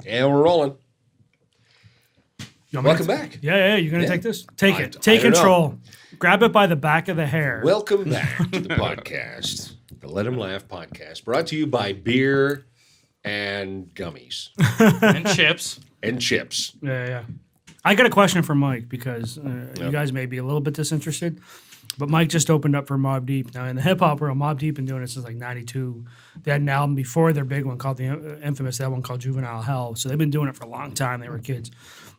And we're rolling. Welcome back. Yeah. You're going to take this? Take it. Take control. Grab it by the back of the hair. Welcome back to the podcast, the Let 'Em Laugh podcast, brought to you by beer and gummies. And chips. And chips. Yeah. I got a question for Mike because you guys may be a little bit disinterested, but Mike just opened up for Mobb Deep. Now, in the hip-hop world, Mobb Deep been doing it since like 92. They had an album before their big one called the infamous, that one called Juvenile Hell. So they've been doing it for a long time. They were kids.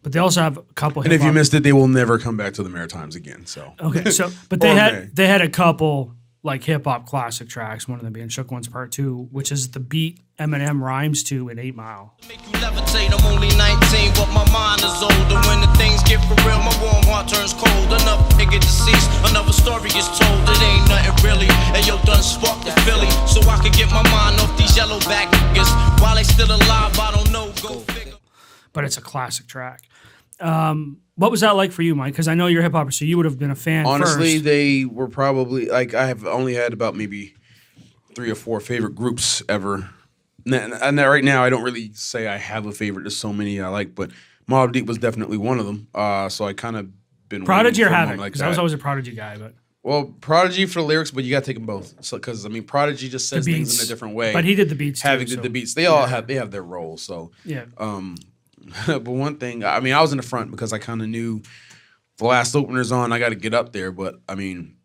But they also have a couple. And if you missed it, they will never come back to the Maritimes again. So okay, so but they had a couple like hip hop classic tracks. One of them being "Shook Ones Part 2," which is the beat Eminem rhymes to in 8 Mile. Make you levitate, I'm only 19, but my mind is older. When the things get for real, my warm heart turns cold. Enough nigga deceased, another story is told. It ain't nothing really, and yo done sparked the Philly, so I could get my mind off these yellow back niggas. While they still alive, I don't know, go figure. But it's a classic track. What was that like for you, Mike? Because I know you're a hip hopper, so you would have been a fan. Honestly, first. They were probably like I have only had about maybe 3 or 4 favorite groups ever. And right now, I don't really say I have a favorite. There's so many I like, but Mobb Deep was definitely one of them. So I kind of been Prodigy or Havoc. Like because I was always a Prodigy guy, but. Well, Prodigy for the lyrics, but you got to take them both. So, because I mean, Prodigy just says things in a different way. But he did the beats. Havoc did the beats. They all have their roles. So yeah. But one thing, I mean, I was in the front because I kind of knew the last opener's on. I got to get up there. But I mean,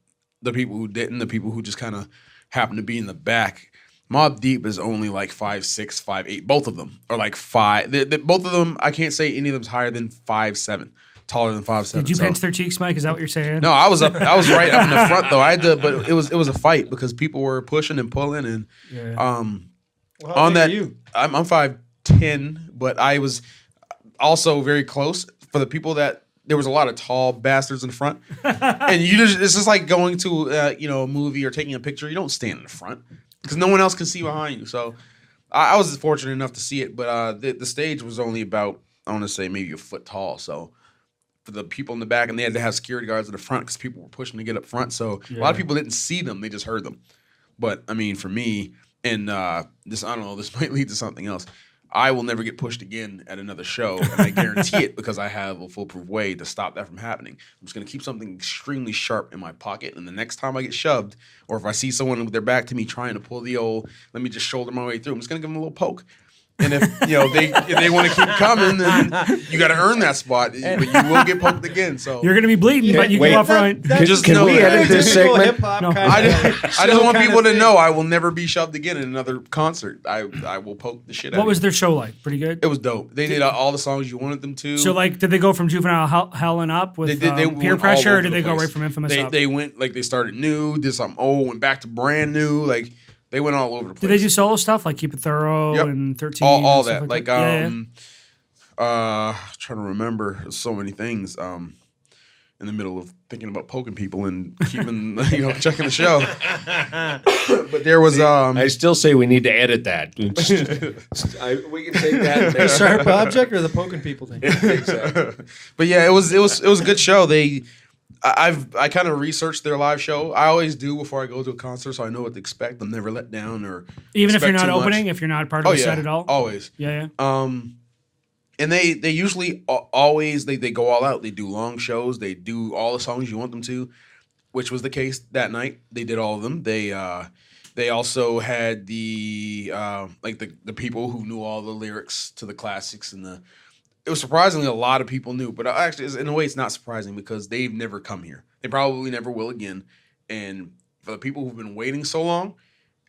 the people who didn't, the people who just kind of happened to be in the back. Mobb Deep is only like 5'6", 5'8". Both of them are like 5. Both of them, I can't say any of them's higher than 5'7", taller than 5'7". Did you pinch their cheeks, Mike? Is that what you're saying? No, I was right up in the front though. I had to, but it was a fight because people were pushing and pulling and Well, on that. you? I'm 5'10", but I was also very close for the people that there was a lot of tall bastards in the front, and it's just like going to a movie or taking a picture. You don't stand in the front because no one else can see behind you. So I was fortunate enough to see it, but the stage was only about, I want to say, maybe a foot tall. So for the people in the back, and they had to have security guards in the front because people were pushing to get up front. So a lot of people didn't see them; they just heard them. But I mean, for me, and this, I don't know, this might lead to something else. I will never get pushed again at another show, and I guarantee it because I have a foolproof way to stop that from happening. I'm just going to keep something extremely sharp in my pocket, and the next time I get shoved, or if I see someone with their back to me trying to pull the old, let me just shoulder my way through, I'm just going to give them a little poke. And if they want to keep coming, then you got to earn that spot, but you will get poked again. So you're going to be bleeding, but you can go up front. Can we edit this segment? No. I just want people to know I will never be shoved again in another concert. I will poke the shit out. What was their show like? Pretty good? It was dope. They did all the songs you wanted them to. So, like, did they go from Juvenile Hell and up with they peer pressure, or did they go right from Infamous up? They went, like, they started new, did something old, went back to brand new. Like, they went all over the place. Did they do solo stuff, like Keep It Thorough and 13? All that. Like, that? trying to remember. There's so many things. In the middle of thinking about poking people and keeping, checking the show. But there was. I still say we need to edit that. We can take that. The sharp object or the poking people thing? But yeah, it was a good show. I kind of researched their live show. I always do before I go to a concert, so I know what to expect. I'm never let down or even if you're not too opening, much. if you're not part of the set at all. Always. Yeah. And they usually always they go all out. They do long shows. They do all the songs you want them to, which was the case that night. They did all of them. They also had the people who knew all the lyrics to the classics and it was surprisingly a lot of people knew, but actually in a way it's not surprising because they've never come here. They probably never will again. And for the people who've been waiting so long,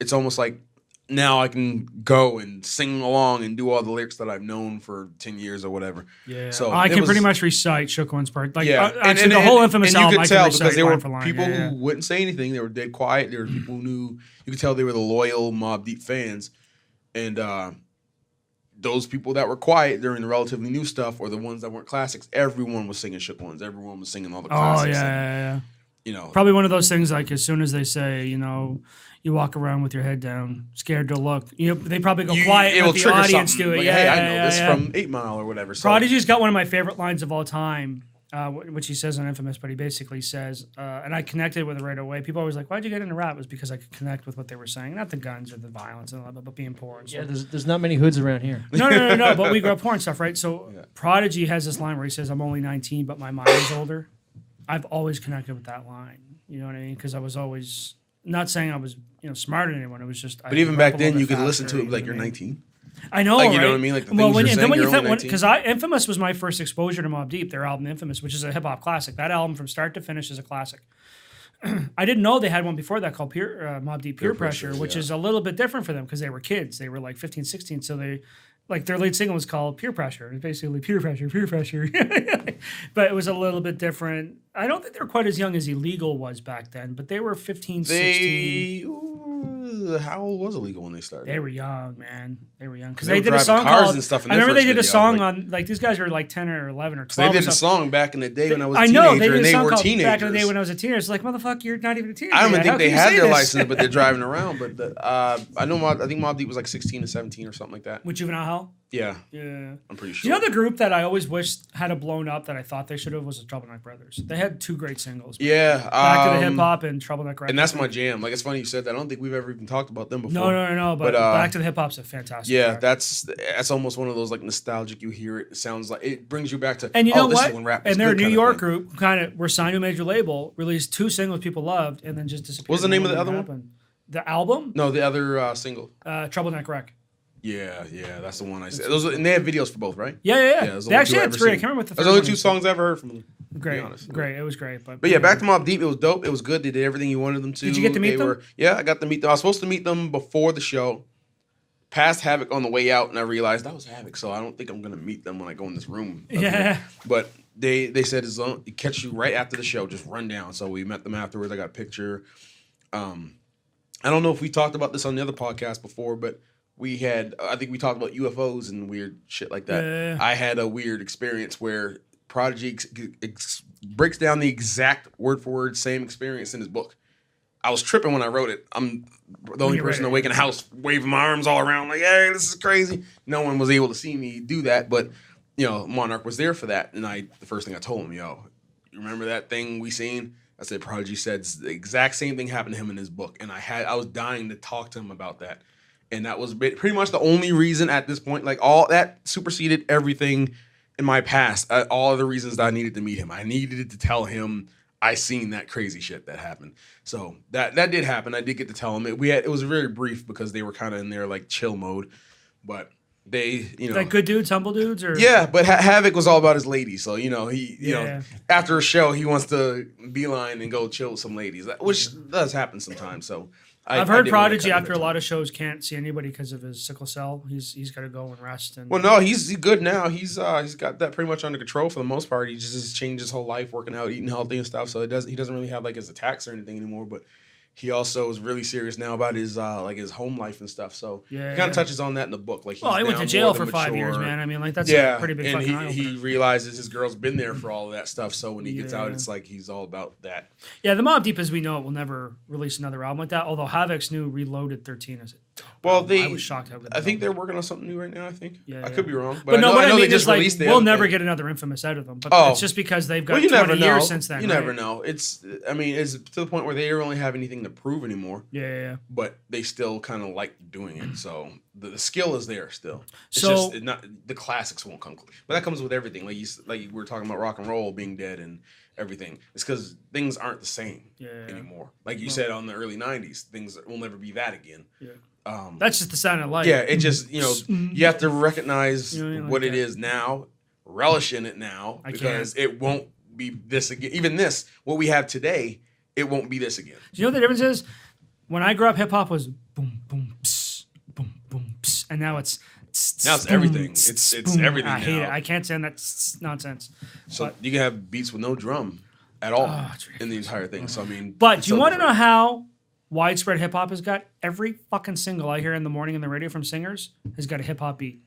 it's almost like now I can go and sing along and do all the lyrics that I've known for 10 years or whatever. Yeah. So I can pretty much recite Shook One's part. Like, yeah. Actually, the whole Infamous album, you could tell because there were for line. people who wouldn't say anything. They were dead quiet. There were people who knew. You could tell they were the loyal Mobb Deep fans. And those people that were quiet during the relatively new stuff or the ones that weren't classics, everyone was singing Shook Ones. Everyone was singing all the classics. Oh, yeah. And, probably one of those things like as soon as they say, you walk around with your head down, scared to look. They probably go quiet and let the audience do it. Like, yeah, hey, yeah, I know yeah, this yeah. from 8 Mile or whatever. So. Prodigy's got one of my favorite lines of all time. which he says on Infamous, but he basically says, and I connected with it right away. People always like, why'd you get into rap? It was because I could connect with what they were saying. Not the guns or the violence, and all that, but being poor. And Yeah, stuff. there's not many hoods around here. No. But we grew up poor and stuff, right? So Prodigy has this line where he says, I'm only 19, but my mind is older. I've always connected with that line. You know what I mean? Because I was always, not saying I was smarter than anyone. It was just. But even back then, you could listen to it like you're 19. I know, like, you right? know what I mean? Like the things you're saying, you're only 19. Because Infamous was my first exposure to Mobb Deep, their album Infamous, which is a hip hop classic. That album from start to finish is a classic. I didn't know they had one before that called Mobb Deep Peer Pressure, which is a little bit different for them because they were kids. They were like 15, 16, so they. Like their lead single was called Peer Pressure. It's basically peer pressure. But it was a little bit different. I don't think they were quite as young as Illegal was back then, but they were 15, 16. How old was Illegal when they started? They were young, man. They were young. Because They they were did a driving song cars called, and stuff in I their remember they first did a video, song like- on, like these guys were like 10 or 11 or 12. They or did a something. song back in the day when I was a I teenager, know, they did and a they song were called teenagers. back in the day when I was a teenager. It's like, motherfucker, you're not even a teenager. I don't even yet. How think they can you had say their this? license, but they're driving around. But I know I think Mobb Deep was like 16 to 17 or something like that. With Juvenile Hell? Yeah, Yeah. I'm pretty Do sure. you know the group that I always wished had a blown up that I thought they should have was the Trouble Neck Brothers. They had two great singles. Yeah, Back to the Hip Hop and Trouble Neck Records. and that's my jam. Like it's funny you said that. I don't think we've ever even talked about them before. No. But Back to the Hip Hop's a fantastic. Yeah, track. that's almost one of those like nostalgic. You hear it, it sounds like it brings you back to. And you know this what? is when rap was And they're a good New kinda York thing. group, kind of were signed to a major label, released two singles people loved, and then just disappeared. What was the name of the Nothing other one? happened. The album, No, the other single. Trouble Neck Rec. Yeah, that's the one I said. Those and they have videos for both, right? Yeah. those are They the actually two had I've three. I ever can't remember what the There's third only one two is. songs I ever heard from them. Great, honest. great. It was great, But yeah, back to Mobb Deep. It was dope. It was good. They did everything you wanted them to. Did you get to meet them? Yeah, I got to meet them. I was supposed to meet them before the show. Passed Havoc on the way out, and I realized that was Havoc, so I don't think I'm gonna meet them when I go in this room. Yeah. But they said as long it catch you right after the show, just run down. So we met them afterwards. I got a picture. I don't know if we talked about this on the other podcast before, but I think we talked about UFOs and weird shit like that. Yeah. I had a weird experience where Prodigy breaks down the exact word for word same experience in his book. I was tripping when I wrote it. I'm the only you person read it. awake in the house, waving my arms all around like, hey, this is crazy. No one was able to see me do that, but Monarch was there for that. And the first thing I told him, you remember that thing we seen? I said, Prodigy said the exact same thing happened to him in his book. And I was dying to talk to him about that. And that was pretty much the only reason at this point, like all that superseded everything in my past. All of the reasons that I needed to meet him. I needed to tell him I seen that crazy shit that happened. So that did happen. I did get to tell him. It was very brief because they were kind of in their like chill mode. But they, Like good dudes, humble dudes, or yeah, but Havoc was all about his ladies. So, he, Yeah. after a show, he wants to beeline and go chill with some ladies, which does happen sometimes. So I've heard Prodigy after a lot of shows can't see anybody because of his sickle cell. He's got to go and rest. And Well, no, he's good now. He's got that pretty much under control for the most part. He just changed his whole life, working out, eating healthy and stuff. So he doesn't really have like his attacks or anything anymore. But he also is really serious now about his like his home life and stuff. So he kind of touches on that in the book. Like, well, he went to jail for 5 years, man. I mean, like that's a pretty big fucking eye and he opener. realizes his girl's been there for all of that stuff. So when he gets out, Yeah. it's like he's all about that. Yeah, the Mobb Deep as we know it will never release another album like that. Although Havoc's new Reloaded 13 is Well, I was shocked how good I that think album they're working on something new right now. I think. Yeah, I could be wrong, But I no, know, what I know I they mean just is like released the we'll other never thing. get another Infamous out of them. But Oh. it's just because they've got Well, you 20 never know. years since then. You right? never know. It's to the point where they don't really have anything to prove anymore. Yeah. But they still kind of like doing it. So the skill is there still. It's So- just not the classics won't come. But that comes with everything. Like we were talking about rock and roll being dead and everything. It's because things aren't the same anymore. Like you said on the early '90s, things will never be that again. Yeah. That's just the sound of life. Yeah, it just you have to recognize like what it that. is now, relish in it now, I because it won't be this again. Even this, what we have today, it won't be this again. Do you know what the difference is? When I grew up, hip hop was boom, boom, pss, boom, boom, pss, and now it's Now it's boom, everything. tss, It's boom. everything I hate now. it. I can't stand that nonsense. So but- you can have beats with no drum at all it's in the entire thing. So I mean, But it's do you so want to know different. how widespread hip hop has got? Every fucking single I hear in the morning on the radio from singers has got a hip hop beat.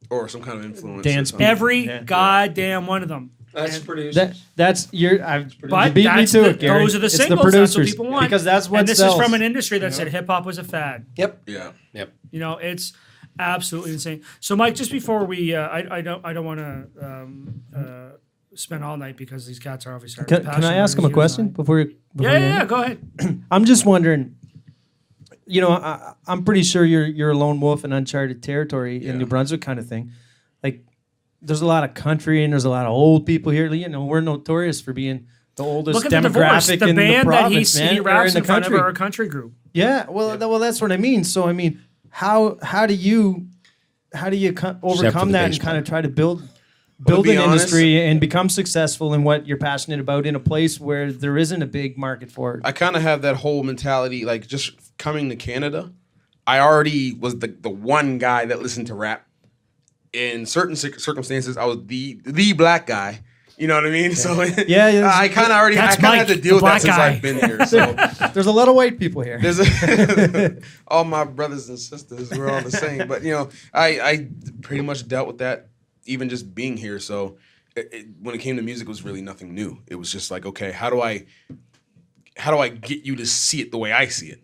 Or some kind of influence. Dance or something. Every Yeah. goddamn one of them. That's And- producers. That's your. I've But you beat me that's to the- it, Gary. those are the It's singles. The That's what producers, people want. because that's what And this sells. is from an industry that said hip hop was a fad. Yep. Yeah. Yep. You know, it's absolutely insane. So, Mike, just before we, I don't want to spend all night because these cats are obviously. Can I ask him a question before? Yeah. Go ahead. I'm just wondering. You know, I'm pretty sure you're a lone wolf in uncharted territory in New Brunswick, kind of thing. Like, there's a lot of country and there's a lot of old people here. You know, we're notorious for being the oldest Look at the demographic the in the band province, that man. he raps in in the front of country. our country group. Yeah, well, that's what I mean. So I mean, how do you overcome that and kind of try to build an industry and become successful in what you're passionate about in a place where there isn't a big market for it? I kind of have that whole mentality, like just coming to Canada. I already was the one guy that listened to rap. In certain circumstances, I was the black guy. You know what I mean? So I kind of had to deal with that since I've been here. So there's a lot of white people here. All my brothers and sisters, we're all the same. But you know, I pretty much dealt with that even just being here. So when it came to music, it was really nothing new. It was just like, okay, how do I get you to see it the way I see it?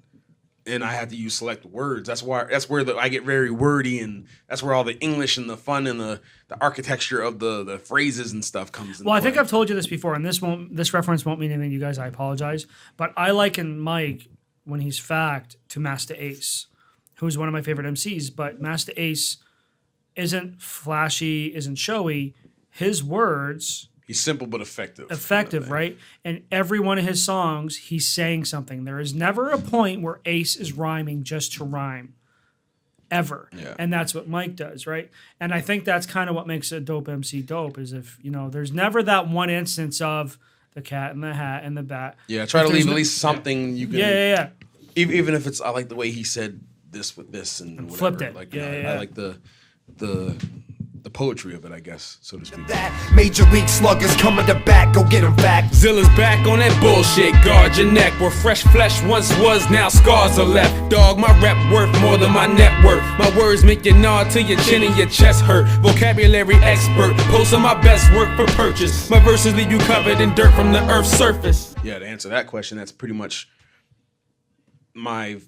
And I had to use select words. That's where I get very wordy, and that's where all the English and the fun and the architecture of the phrases and stuff comes in. Well, I think I've told you this before, and this reference won't mean anything to you guys. I apologize, but I liken Mike when he's fact to Master Ace, who's one of my favorite MCs. But Master Ace isn't flashy, isn't showy. His words. He's simple but effective. Effective, right? And every one of his songs, he's saying something. There is never a point where Ace is rhyming just to rhyme. Ever. Yeah. And that's what Mike does, right? And I think that's kind of what makes a dope MC dope, is if, you know, there's never that one instance of the cat and the hat and the bat. Yeah, try to leave at least something you can. Yeah. Even if it's, I like the way he said this with this and whatever. Flipped it. Like, I like the poetry of it, I guess, so to speak. Major league sluggers coming to bat, go get 'em back. Zilla's back on that bullshit, guard your neck. Where fresh flesh once was, now scars are left. Dog, my rep worth more than my net worth. My words make you nod till your chin and your chest hurt. Vocabulary expert, posting my best work for purchase. My verses leave you covered in dirt from the earth's surface. Yeah, to answer that question, that's pretty much my,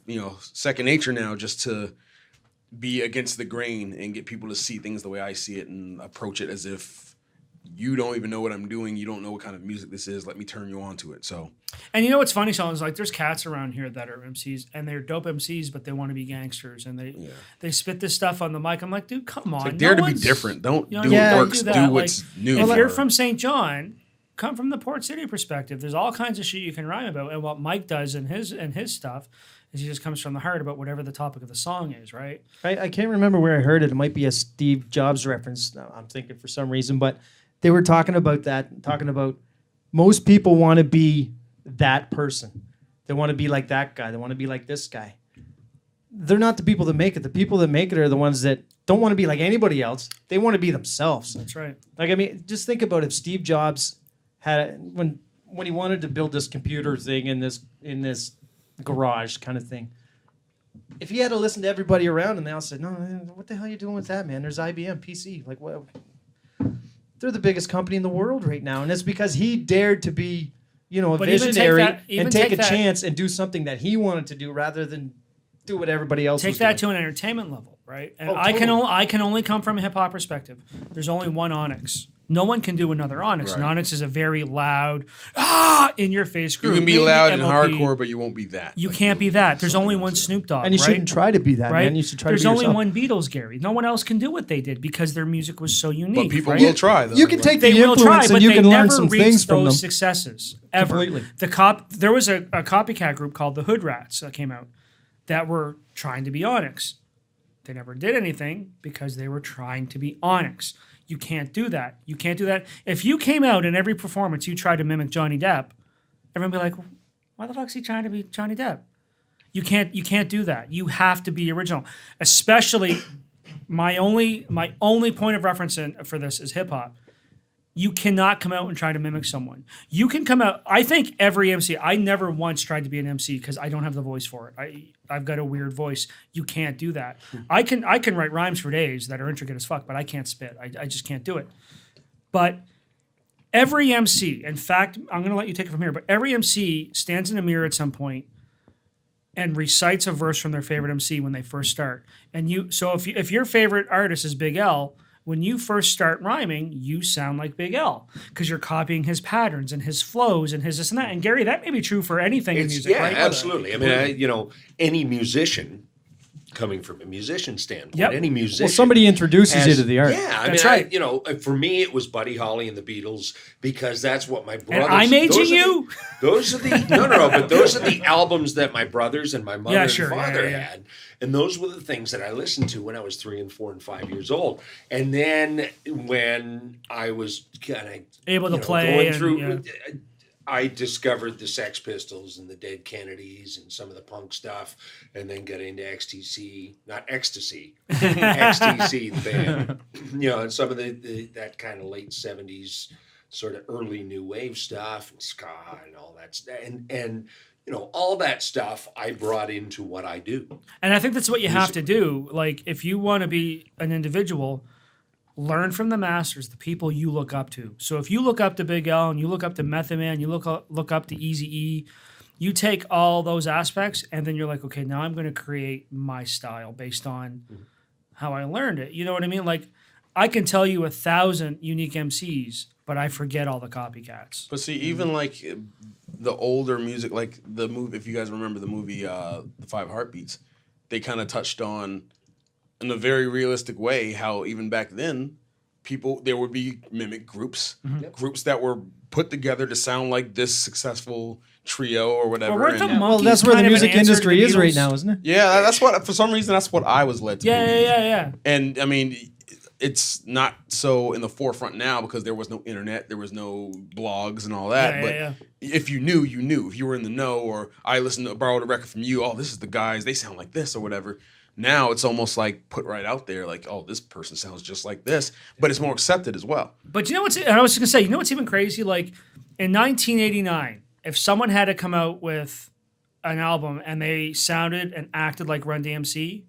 second nature now, just to be against the grain and get people to see things the way I see it and approach it as if you don't even know what I'm doing. You don't know what kind of music this is. Let me turn you on to it. So, and you know what's funny, Sean, is like there's cats around here that are MCs and they're dope MCs, but they want to be gangsters and they spit this stuff on the mic. I'm like, dude, come on. It's like, dare to be different. Don't do what works. Do what's new. If you're from St. John, come from the Port City perspective. There's all kinds of shit you can rhyme about. And what Mike does in his stuff is he just comes from the heart about whatever the topic of the song is, right? I can't remember where I heard it. It might be a Steve Jobs reference. I'm thinking for some reason, but they were talking about most people want to be that person. They want to be like that guy. They want to be like this guy. They're not the people that make it. The people that make it are the ones that don't want to be like anybody else. They want to be themselves. That's right. Like, I mean, just think about if Steve Jobs had when he wanted to build this computer thing in this garage kind of thing. If he had to listen to everybody around and they all said, "No, what the hell are you doing with that, man? There's IBM PC." Like, what? They're the biggest company in the world right now, and it's because he dared to be, a visionary and take a chance and do something that he wanted to do rather than do what everybody else. Take that to an entertainment level, right? And I can only come from a hip hop perspective. There's only one Onyx. No one can do another Onyx. Right. And Onyx is a very loud, in your face group. You can be loud and hardcore, but you won't be that. You can't be that. There's only one Snoop Dogg. And you shouldn't try to be that, right? Man. You should try There's to be only yourself. one Beatles, Gary. No one else can do what they did because their music was so unique. But people will try, though. You can take the influence and you can learn some things from them. Those successes ever. Completely. There was a copycat group called the Hood Rats that came out that were trying to be Onyx. They never did anything because they were trying to be Onyx. You can't do that. You can't do that. If you came out in every performance, you tried to mimic Johnny Depp, everyone would be like, why the fuck is he trying to be Johnny Depp? You can't do that. You have to be original. Especially my only point of reference for this is hip hop. You cannot come out and try to mimic someone. You can come out. I think every MC. I never once tried to be an MC because I don't have the voice for it. I've got a weird voice. You can't do that. I can write rhymes for days that are intricate as fuck, but I can't spit. I just can't do it. But every MC, in fact, I'm going to let you take it from here. But every MC stands in a mirror at some point and recites a verse from their favorite MC when they first start. And so if your favorite artist is Big L, when you first start rhyming, you sound like Big L because you're copying his patterns and his flows and his this and that. And Gary, that may be true for anything in music, yeah, right? absolutely. I mean, any musician, coming from a musician standpoint, any musician. Well, somebody introduces you to the art. Yeah, That's right. For me, it was Buddy Holly and the Beatles because that's what my brothers. And I'm aging you. Those are the but those are the albums that my brothers and my mother and father had, and those were the things that I listened to when I was 3 and 4 and 5 years old. And then when I was kind of able to play going and, through. I discovered the Sex Pistols and the Dead Kennedys and some of the punk stuff, and then got into XTC, not Ecstasy, XTC, the band, and some of that kind of late 70s, sort of early new wave stuff and ska and all that stuff. And all that stuff I brought into what I do. And I think that's what you have to do. Like, if you want to be an individual, learn from the masters, the people you look up to. So if you look up to Big L and you look up to Method Man, you look up to Eazy-E, you take all those aspects and then you're like, okay, now I'm going to create my style based on how I learned it. You know what I mean? Like, I can tell you 1,000 unique MCs, but I forget all the copycats. But see, even like the older music, like the movie, if you guys remember the movie The Five Heartbeats, they kind of touched on, in a very realistic way, how even back then, there would be mimic groups, groups that were put together to sound like this successful trio or whatever. Well, that's where the music industry is right now, isn't it? Yeah, that's what, for some reason, that's what I was led to believe. Yeah. And I mean, it's not so in the forefront now because there was no internet, there was no blogs and all that. But if you knew, you knew. If you were in the know, or I borrowed a record from you, oh, this is the guys, they sound like this or whatever. Now it's almost like put right out there, like, oh, this person sounds just like this, but it's more accepted as well. But I was just going to say, what's even crazy? Like, in 1989, if someone had to come out with an album and they sounded and acted like Run DMC,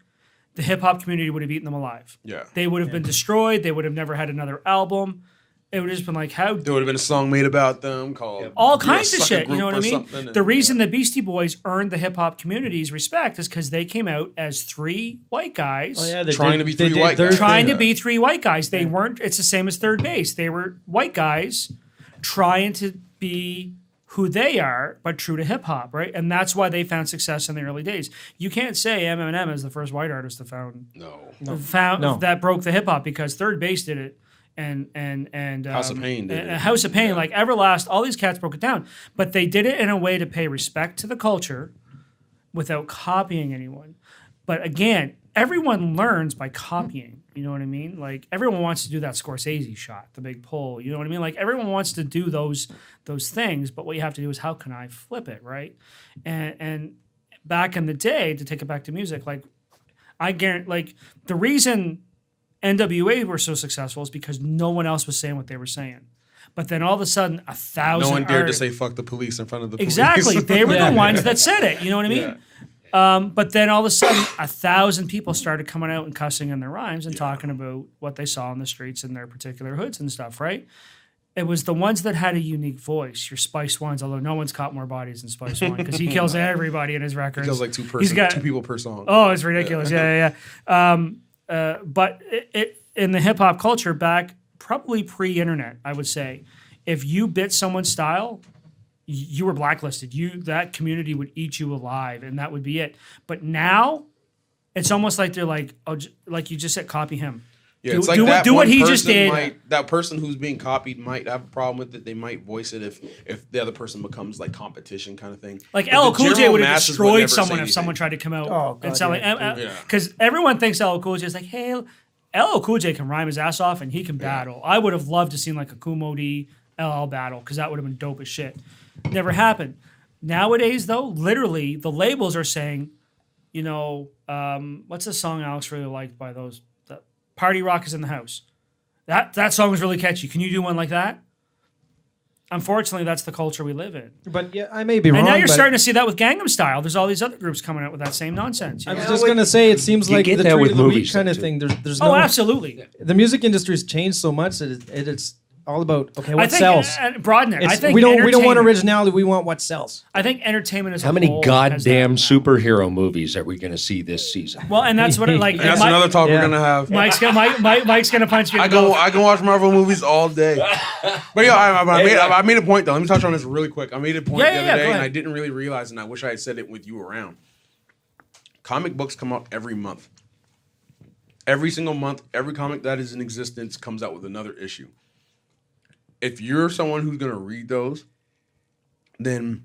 the hip-hop community would have eaten them alive. Yeah. They would have been destroyed. They would have never had another album. It would have just been like, how... There would have been a song made about them called... All kinds of shit, you know what I mean? And, the reason the Beastie Boys earned the hip-hop community's respect is because they came out as 3 white guys. Trying to be 3 white guys. Trying to be 3 white guys. They weren't... It's the same as Third Base. They were white guys trying to be who they are, but true to hip-hop, right? And that's why they found success in the early days. You can't say Eminem is the first white artist that broke the hip-hop, because Third Base did it. And House of Pain did it. House of Pain, like Everlast, all these cats broke it down. But they did it in a way to pay respect to the culture without copying anyone. But again, everyone learns by copying. You know what I mean? Like, everyone wants to do that Scorsese shot, the big pull. You know what I mean? Like, everyone wants to do those things, but what you have to do is, how can I flip it, right? And back in the day, to take it back to music, like, I guarantee, like, the reason NWA were so successful is because no one else was saying what they were saying. But then all of a sudden, 1,000... No one dared to say fuck the police in front of the police. Exactly. They were the ones that said it. You know what I mean? But then all of a sudden, 1,000 people started coming out and cussing in their rhymes and talking about what they saw in the streets in their particular hoods and stuff, right? It was the ones that had a unique voice, your Spice Ones, although no one's caught more bodies than Spice One, because he kills everybody in his records. He kills like 2 people per song. Oh, it's ridiculous. Yeah. But in the hip-hop culture back, probably pre-internet, I would say, if you bit someone's style, you were blacklisted. That community would eat you alive, and that would be it. But now, it's almost like they're like, oh, like you just said, copy him. Yeah, it's like that do what he person just did. That person who's being copied might have a problem with it. They might voice it if the other person becomes like competition kind of thing. Like LL Cool J would have destroyed someone if someone tried to come out and sell it. Because everyone thinks LL Cool J is like, hey, LL Cool J can rhyme his ass off and he can battle. I would have loved to seen like a Kumo D LL battle, because that would have been dope as shit. Never happened. Nowadays, though, literally the labels are saying, what's the song Alex really liked by those? Party Rock is in the house. That song was really catchy. Can you do one like that? Unfortunately, that's the culture we live in. But yeah, I may be wrong. And now you're starting to see that with Gangnam Style. There's all these other groups coming out with that same nonsense. I was just going to say, it seems like the treat of the week kind of thing. There's no, absolutely. The music industry's changed so much that it's all about okay, I what think sells. broaden it. I It's- think we don't want entertainment- originality. We want what sells. I think entertainment is How many goddamn superhero movies are we going to see this season? Well, and that's what it like. And that's Mike- another talk yeah. we're gonna have. Mike's gonna punch me. I can watch Marvel movies all day. But yo, I made a point though. Let me touch on this really quick. I made a point Yeah, the yeah, other yeah, day, go and ahead. I didn't really realize, and I wish I had said it with you around. Comic books come out every month. Every single month, every comic that is in existence comes out with another issue. If you're someone who's gonna read those, then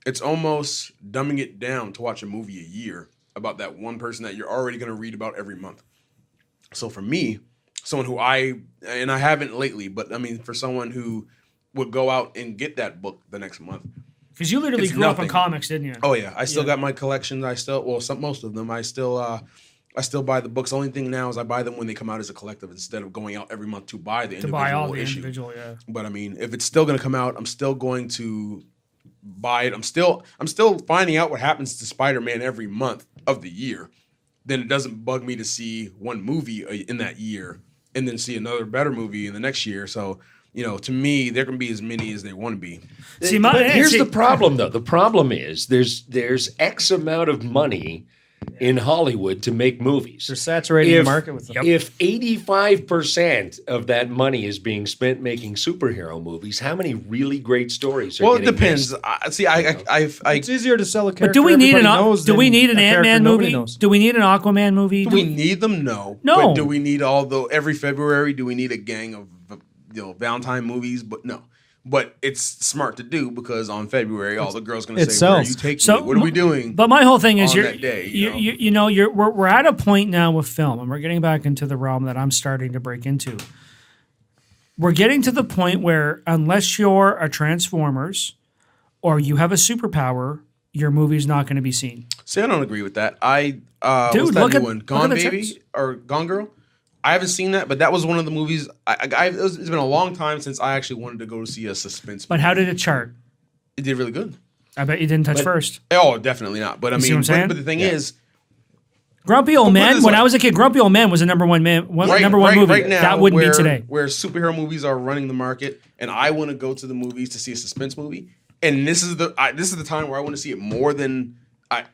it's almost dumbing it down to watch a movie a year about that one person that you're already gonna read about every month. So for me, someone who I haven't lately, but I mean for someone who would go out and get that book the next month. Because you literally It's grew up on nothing. comics, didn't you? Oh yeah, I still got my collections. I still most of them. I still buy the books. The only thing now is I buy them when they come out as a collective instead of going out every month to buy the To individual buy all the issue. individual, yeah. But I mean, if it's still going to come out, I'm still going to buy it. I'm still finding out what happens to Spider-Man every month of the year. Then it doesn't bug me to see one movie in that year and then see another better movie in the next year. So, you know, to me, there can be as many as they want to be. See, But here's the problem, though. The problem is there's X amount of money in Hollywood to make movies. They're saturating the market with them. If 85% of that money is being spent making superhero movies, how many really great stories are Well, it getting depends. missed? It's easier to sell a character. But do we need an everybody knows do we than need an a character Ant-Man nobody movie? knows. Do we need an Aquaman movie? Do we need them? No. No. But do we need every February? Do we need a gang of Valentine movies? But no. But it's smart to do because on February, all the girls going it to say, "Where are sells. you taking So, me? What are we doing?" But my whole thing is, on that day, we're at a point now with film, and we're getting back into the realm that I'm starting to break into. We're getting to the point where unless you're a Transformers or you have a superpower, your movie's not going to be seen. See, I don't agree with that. Dude, what's that look new at- one? look Gone at the Baby charts. or Gone Girl? I haven't seen that, but that was one of the movies. It's been a long time since I actually wanted to go see a suspense But movie. how did it chart? It did really good. I bet you didn't touch But- first. Oh, definitely not. But I You see mean, what I'm saying? but the thing is, Grumpy Old But put it Man. this When way. I was a kid, Grumpy Old Man was the number one movie. right now, that wouldn't where, be today. Where superhero movies are running the market, and I want to go to the movies to see a suspense movie, and this is the time where I want to see it more than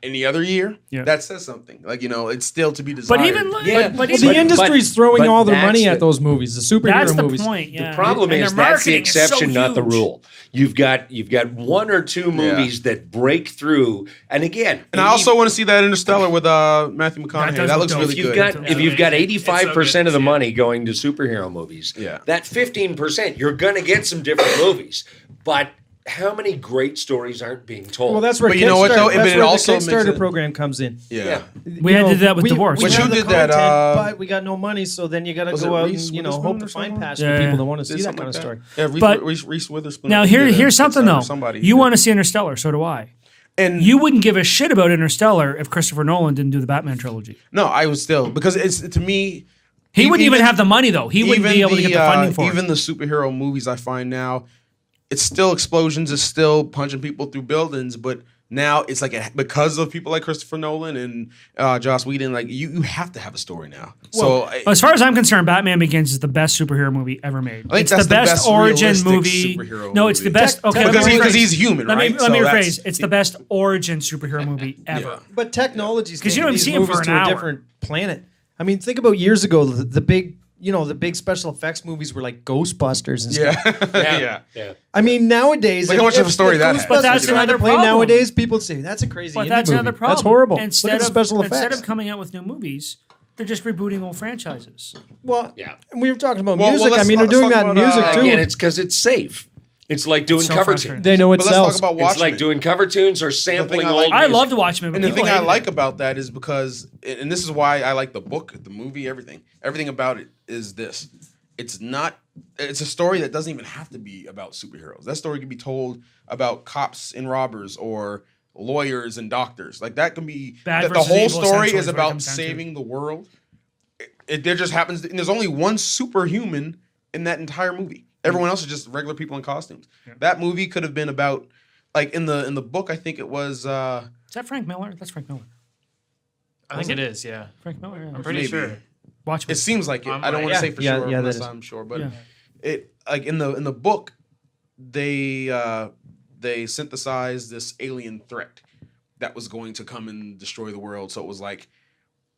any other year. Yeah. That says something. Like it's still to be desired. But even Yeah. but Well, even, the industry's throwing but all their that's money at the- those movies, the superhero that's the movies. point. Yeah. The problem And is their that's the marketing is so exception, not the huge. rule. You've got one or two movies that break through, and again, And I also want to see that Interstellar with Matthew That McConaughey. does That look looks dope. really if you've good. got if you've got 85% of the yeah. money going to superhero movies, Yeah. that 15%, you're going to get some different movies. But how many great stories aren't being told? Well, that's where But you know what, though? That's But it where also the makes Kickstarter it- program comes in. Yeah. We had to do that with Divorce. We But have you the did that, content, but we got no money, so then you got to Was go it out Reese and Witherspoon hope or to find someone? passion Yeah. people that want to Did see that something kind of like story. Yeah, Reese, But- Reese Witherspoon. Now I think, did here's something Kickstarter or though. Somebody You did. want to see Interstellar, so do I. And You wouldn't give a shit about Interstellar if Christopher Nolan didn't do the Batman trilogy. no, I was still because it's to me. He wouldn't even have the money though. He wouldn't be able to get the funding for even it. the superhero movies I find now, it's still explosions, it's still punching people through buildings, but now it's like because of people like Christopher Nolan and Joss Whedon, like you have to have a story now. As far as I'm concerned, Batman Begins is the best superhero movie ever made. think It's that's the the best best origin realistic movie. superhero No, it's the movie. best. Okay, let me because rephrase. he's human, Let me right? let me So rephrase. that's- It's the best origin superhero movie ever. Yeah. But technology's 'Cause you taking don't these see 'em for movies an to hour. a different planet. I mean, think about years ago, the big, the big special effects movies were like Ghostbusters and stuff. Yeah. yeah. I mean, nowadays, Like, how much of a story that has? But that's Ghostbusters tried to another play problem. nowadays, people would say that's a crazy. But indie that's movie. another problem. That's horrible. Instead Look at the of special instead effects. of coming out with new movies, they're just rebooting old franchises. Well, Yeah. we were talking about Well, music. I let's mean, they're doing talk that in about, music too. Again, it's because it's safe. It's like doing so cover frustrating. tunes. They know it But let's sells. talk about Watchmen. It's like doing cover tunes or sampling I old like- I music. love to watch them. And the thing I like about that is because, and this is why I like the book, the movie, everything. Everything about it is this. It's a story that doesn't even have to be about superheroes. That story can be told about cops and robbers or lawyers and doctors. Like that can be, Bad the versus whole evil, story essentially, is is what it about comes down to. saving the world. There just happens, and there's only one superhuman in that entire movie. Everyone else is just regular people in costumes. That movie could have been about, like in the book, I think it was, Is that Frank Miller? That's Frank Miller. I think it is, yeah. Frank Miller. Yeah. I'm pretty Maybe. sure. Watch it seems like it. I don't want to Yeah. say for Yeah, sure yeah, that unless is. I'm sure, but Yeah. like in the book, they synthesized this alien threat that was going to come and destroy the world. So it was like,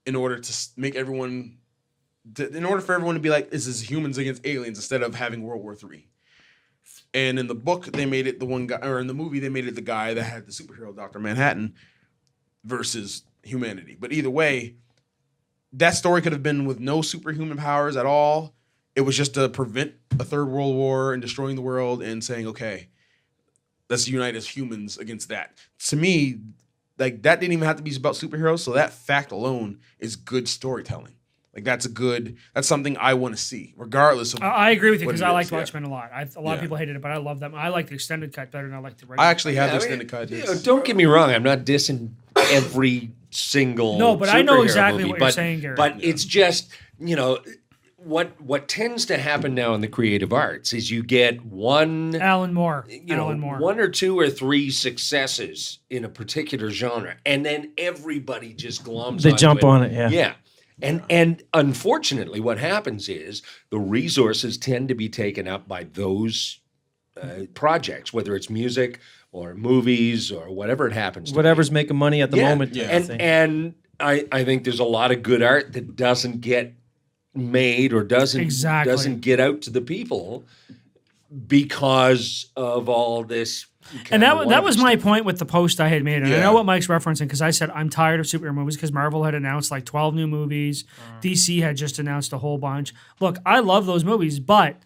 in order to make everyone, in order for everyone to be like, this is humans against aliens instead of having World War III. And in the book, they made it the one guy, or in the movie, they made it the guy that had the superhero Dr. Manhattan versus humanity. But either way, that story could have been with no superhuman powers at all. It was just to prevent a third world war and destroying the world and saying, okay, let's unite as humans against that. To me, like that didn't even have to be about superheroes. So that fact alone is good storytelling. Like that's something I want to see, regardless of. I agree with you what because it I is, liked yeah. Watchmen a lot. A lot of people hated it, but I love them. I like the extended cut better than I like the regular. I actually have the I mean, extended cut. you know, don't get me wrong. I'm not dissing every single. No, but I know superhero exactly movie, what you're saying, Gary. But it's just, you know, what tends to happen now in the creative arts is you get one. Alan Moore. You know, Alan Moore. 1 or 2 or 3 successes in a particular genre, and then everybody just glums. They onto jump on it, yeah. Yeah. And unfortunately, what happens is the resources tend to be taken up by those projects, whether it's music or movies or whatever it happens to Whatever's be. making money at the moment. Yeah. And I think there's a lot of good art that doesn't get made or doesn't get out to the people because of all this. And that wannabe was my stuff. point with the post I had made. And I Yeah. know what Mike's referencing because I said I'm tired of superhero movies because Marvel had announced like 12 new movies. DC had just announced a whole bunch. Look, I love those movies, but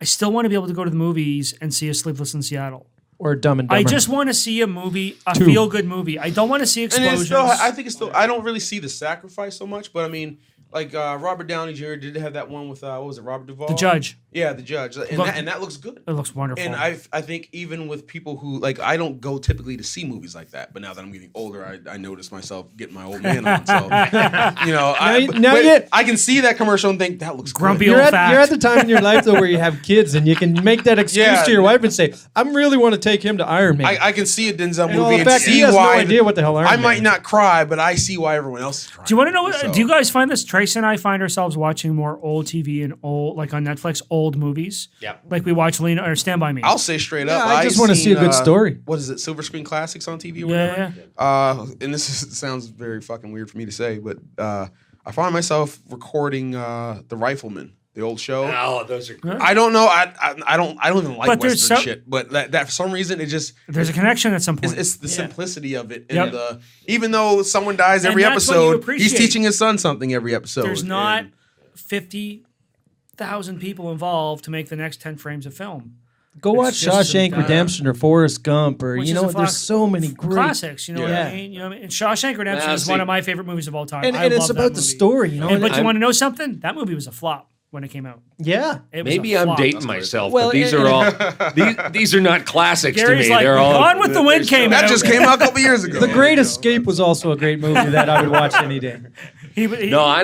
I still want to be able to go to the movies and see a Sleepless in Seattle. Or Dumb and Dumber. I just want to see a movie, a feel-good movie. I don't want to see And explosions. it's still, I think it's still. I don't really see the sacrifice so much, but I mean, like Robert Downey Jr. did have that one with what was it, Robert Duvall? The Judge. Yeah, the Judge, and, Look- that looks good. It looks wonderful. And I think even with people who like, I don't go typically to see movies like that, but now that I'm getting older, I notice myself getting my old man on. So you know, I can see that commercial and think that looks Grumpy good. old You're fact. at the time in your life though where you have kids and you can make that excuse Yeah. to your wife and say, "I really want to take him to Iron Man." I can see a Denzel And all movie the and fact he see has no why. idea what the hell Iron I Man might is. not cry, but I see why everyone else is crying. Do you want to know what? So- Do you guys find this? Trace and I find ourselves watching more old TV and old, like on Netflix, old movies. Yeah. Like we watch Lena or Stand By Me. I'll say straight up. I just wanna see a good story. What is it? Silver Screen Classics on TV or Yeah, whatever. And sounds very fucking weird for me to say, but I find myself recording The Rifleman, the old show. Oh, those are great. I don't know. I don't even like But there's Western some- shit. But that for some reason it just There's a connection at some point. it's the simplicity of it, and Yep. even though someone dies And every that's what you episode, appreciate. he's teaching his son something every episode. There's not And 50,000 people involved to make the next 10 frames of film. Go watch just Shawshank some- Redemption or Forrest Gump or Which you is know a there's Fox- so many great Classics, you know what Yeah. I mean? You know, what I mean? And Shawshank Redemption Now, is see- one of my favorite movies of all time. and I it's love that about the movie. story, you know. And, but you I'm- want to know something? That movie was a flop when it came out. yeah. It was Maybe a I'm flop. dating myself, Well, but these and- are all these are not classics to Gary's me. like, They're all Gone with the Wind came that out. just came out a couple years ago. The Great Escape was also a great movie that I would watch any day. He No, I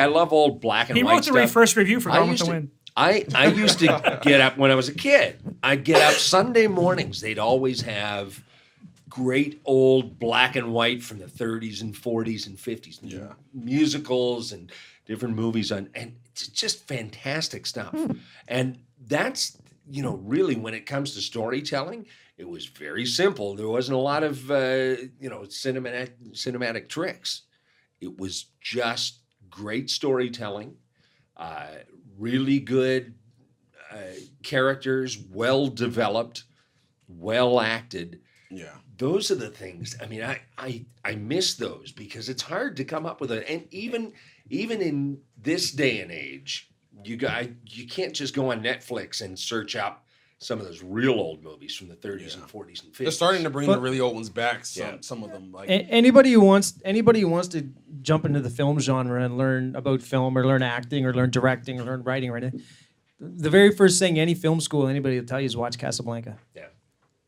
love old black and he white wrote the stuff. first review for I Gone with used the to- Wind. I used to get up when I was a kid. I'd get up Sunday mornings. They'd always have great old black and white from the 30s and 40s and 50s. Musicals and different movies and it's just fantastic stuff. And that's, you know, really when it comes to storytelling, it was very simple. There wasn't a lot of, cinematic tricks. It was just great storytelling. Really good characters, well developed, well acted. Yeah. Those are the things. I mean, I miss those because it's hard to come up with and even in this day and age, you can't just go on Netflix and search up some of those real old movies from the 30s and 40s and 50s. They're starting to bring But- the really old ones back. Yeah. Some of them like Anybody who wants to jump into the film genre and learn about film or learn acting or learn directing or learn writing or anything, the very first thing any film school anybody will tell you is watch Casablanca. Yeah.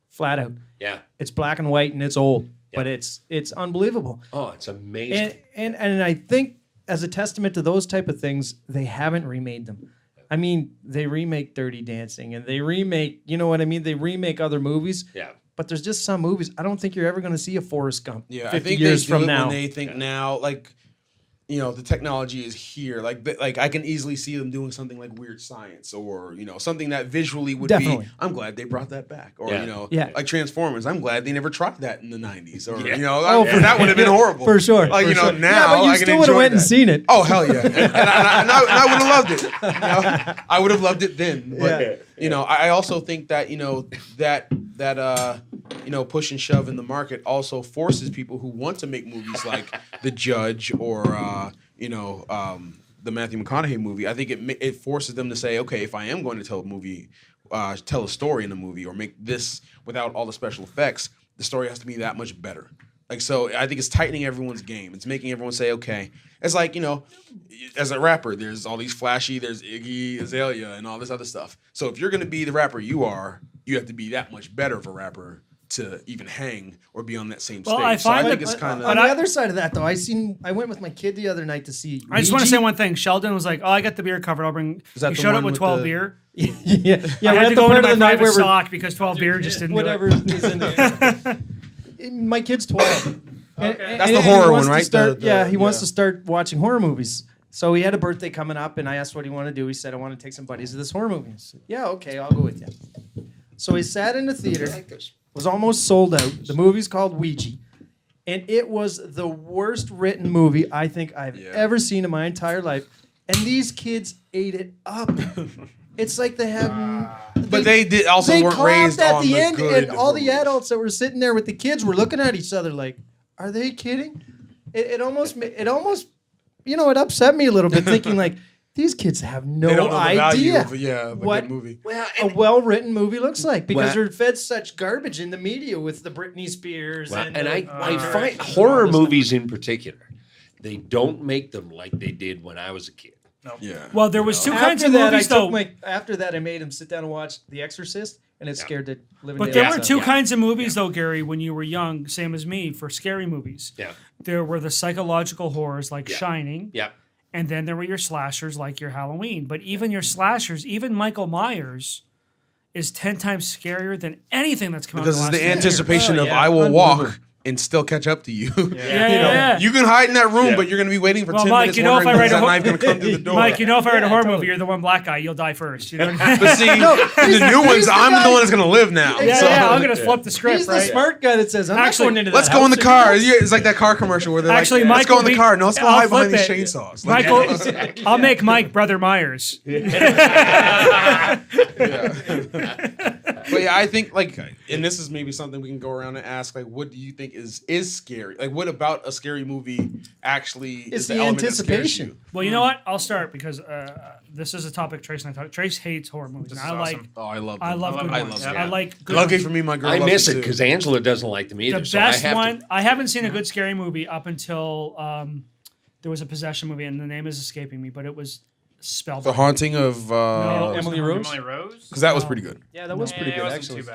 Flat out. Yeah. It's black and white and it's old, Yeah. but it's unbelievable. Oh, it's amazing. And I think as a testament to those type of things, they haven't remade them. I mean, they remake Dirty Dancing and they remake, you know what I mean? They remake other movies. Yeah. But there's just some movies. I don't think you're ever going to see a Forrest Gump Yeah, 50 I think years they do from it now. when they think now, like, you know, the technology is here. Like I can easily see them doing something like Weird Science, or you know, something that visually would Definitely. be. I'm glad they brought that back. Or you know, Yeah. like Transformers. I'm glad they never tried that in the '90s. Or you know, Oh, that would have been horrible For sure. Like for you know, sure. now yeah, but you I can still would have enjoy went and that. seen it. Oh hell yeah! And I would have loved it. You know? I would have loved it then. But you know, I also think that you know that you know, push and shove in the market also forces people who want to make movies like The Judge or you know, the Matthew McConaughey movie. I think it forces them to say, okay, if I am going to tell a movie, tell a story in a movie, or make this without all the special effects, the story has to be that much better. Like, so I think it's tightening everyone's game. It's making everyone say, okay, it's like, you know, as a rapper, there's all these flashy, there's Iggy Azalea and all this other stuff. So if you're going to be the rapper you have to be that much better of a rapper to even hang or be on that same stage. I So I find think that- it's kind On of... the other side of that, though, I went with my kid the other night to see. I just want to Ouija. say one thing. Sheldon was like, "Oh, I got the beer covered. I'll bring." Is that He the showed up one with with 12 the- beer. yeah, I we're had at to the go part into of my the night private where we're sock because 12 beer just didn't whatever do it. is in there. My kid's 12. That's the horror one, right? He wants to start watching horror movies. So he had a birthday coming up, and I asked what he wanted to do. He said, I want to take some buddies to this horror movie. I said, yeah, okay, I'll go with you. So he sat in the theater, was almost sold out. The movie's called Ouija. And it was the worst written movie I think I've ever seen in my entire life. And these kids ate it up. It's like they have... But they did also They weren't clapped raised at on the the end, good and all the horror movies. adults that were sitting there with the kids were looking at each other like, "Are they kidding?" It almost, you know, it upset me a little bit, thinking like, these kids have no They don't know the value idea of a what good movie. a well-written movie looks like, because Well- they're fed such garbage in the media with the Britney Spears Well, and and the, I find and all horror this stuff. movies in particular, they don't make them like they did when I was a kid. Yeah. Well, there was two kinds After of that, movies though. After that, I made him sit down and watch The Exorcist, and it scared the living. But daylights there out were of two me. kinds of movies though, Gary, when you were young, same as me, for scary movies. Yeah. There were the psychological horrors like Shining. Yeah. And then there were your slashers like your Halloween. But even your slashers, even Michael Myers is 10 times scarier than anything that's come Because out it's in the the last 10 years. anticipation of yeah. I will Unbelievable. walk and still catch up to you. Yeah. You can hide in that room, but you're going to be waiting for Well, 10 Mike, minutes you know, if wondering I when's write a that ho- knife going to come through the door. Mike, you know, if I write a horror totally. movie, you're the one black guy. You'll die first. You know what I mean? But see, in the new ones, the I'm guy- the one that's going to live now. Yeah, So- yeah, I'm gonna flip the script. He's the right? smart guy that says, "I'm Actually, not going into that Let's go in the house car. anymore." Yeah, it's like that car commercial where they're Actually, like, let's Michael, go in the car. No, let's go hide behind these flip it. chainsaws. Like, Michael, I'll make Mike Brother Myers. But yeah, I think like, and this is maybe something we can go around and ask, like, what do you think is scary? Like, what about a scary movie actually It's is the element that scares anticipation. you? Well, you know what? I'll start because this is a topic Trace and I talk. Trace hates horror movies. And I like. Oh, I love. I them. love good I ones. love I like good Lucky ones. for me, my girl. I loves miss it too. because Angela doesn't like them either. The so I best have one. To, I haven't seen a good scary movie up until there was a possession movie, and the name is escaping me, but it was spelled. The Haunting of No, Emily Rose. Emily Rose? because that was pretty good. Yeah, that was pretty Yeah, good it wasn't actually. too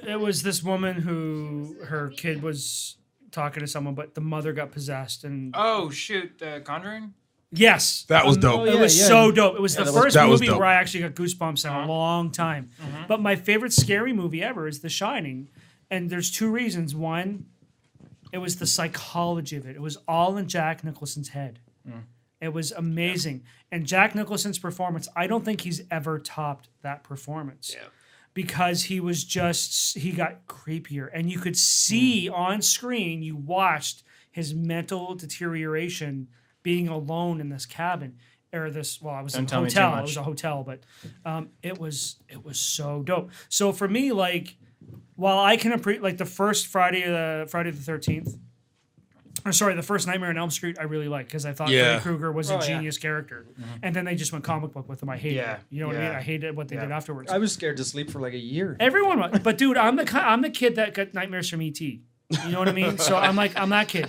bad. It was this woman who her kid was talking to someone, but the mother got possessed, and Oh, shoot. The Conjuring? yes, That was dope. Oh, It yeah, was yeah. so dope. It was the first that was movie dope. where I actually got goosebumps in a long time. But my favorite scary movie ever is The Shining. And there's two reasons. One, it was the psychology of it. It was all in Jack Nicholson's head. It was amazing. And Jack Nicholson's performance, I don't think he's ever topped that performance. Yeah. Because he got creepier. And you could see on screen, you watched his mental deterioration being alone in this cabin. Or this, well, I was in a Don't tell me too hotel. It much. was a hotel, but it was so dope. So for me, like, while I can appreciate, like, the first Friday the 13th, or sorry, the first Nightmare on Elm Street, I really liked because I thought Yeah. Freddy Krueger was Oh, a yeah. genius character, and then they just went comic book with him. I hated Yeah. it. You know what I mean? Yeah. I hated what they did afterwards. I was scared to sleep for like a year. Everyone, but dude, I'm the kid that got nightmares from ET. You know what I mean? So I'm that kid.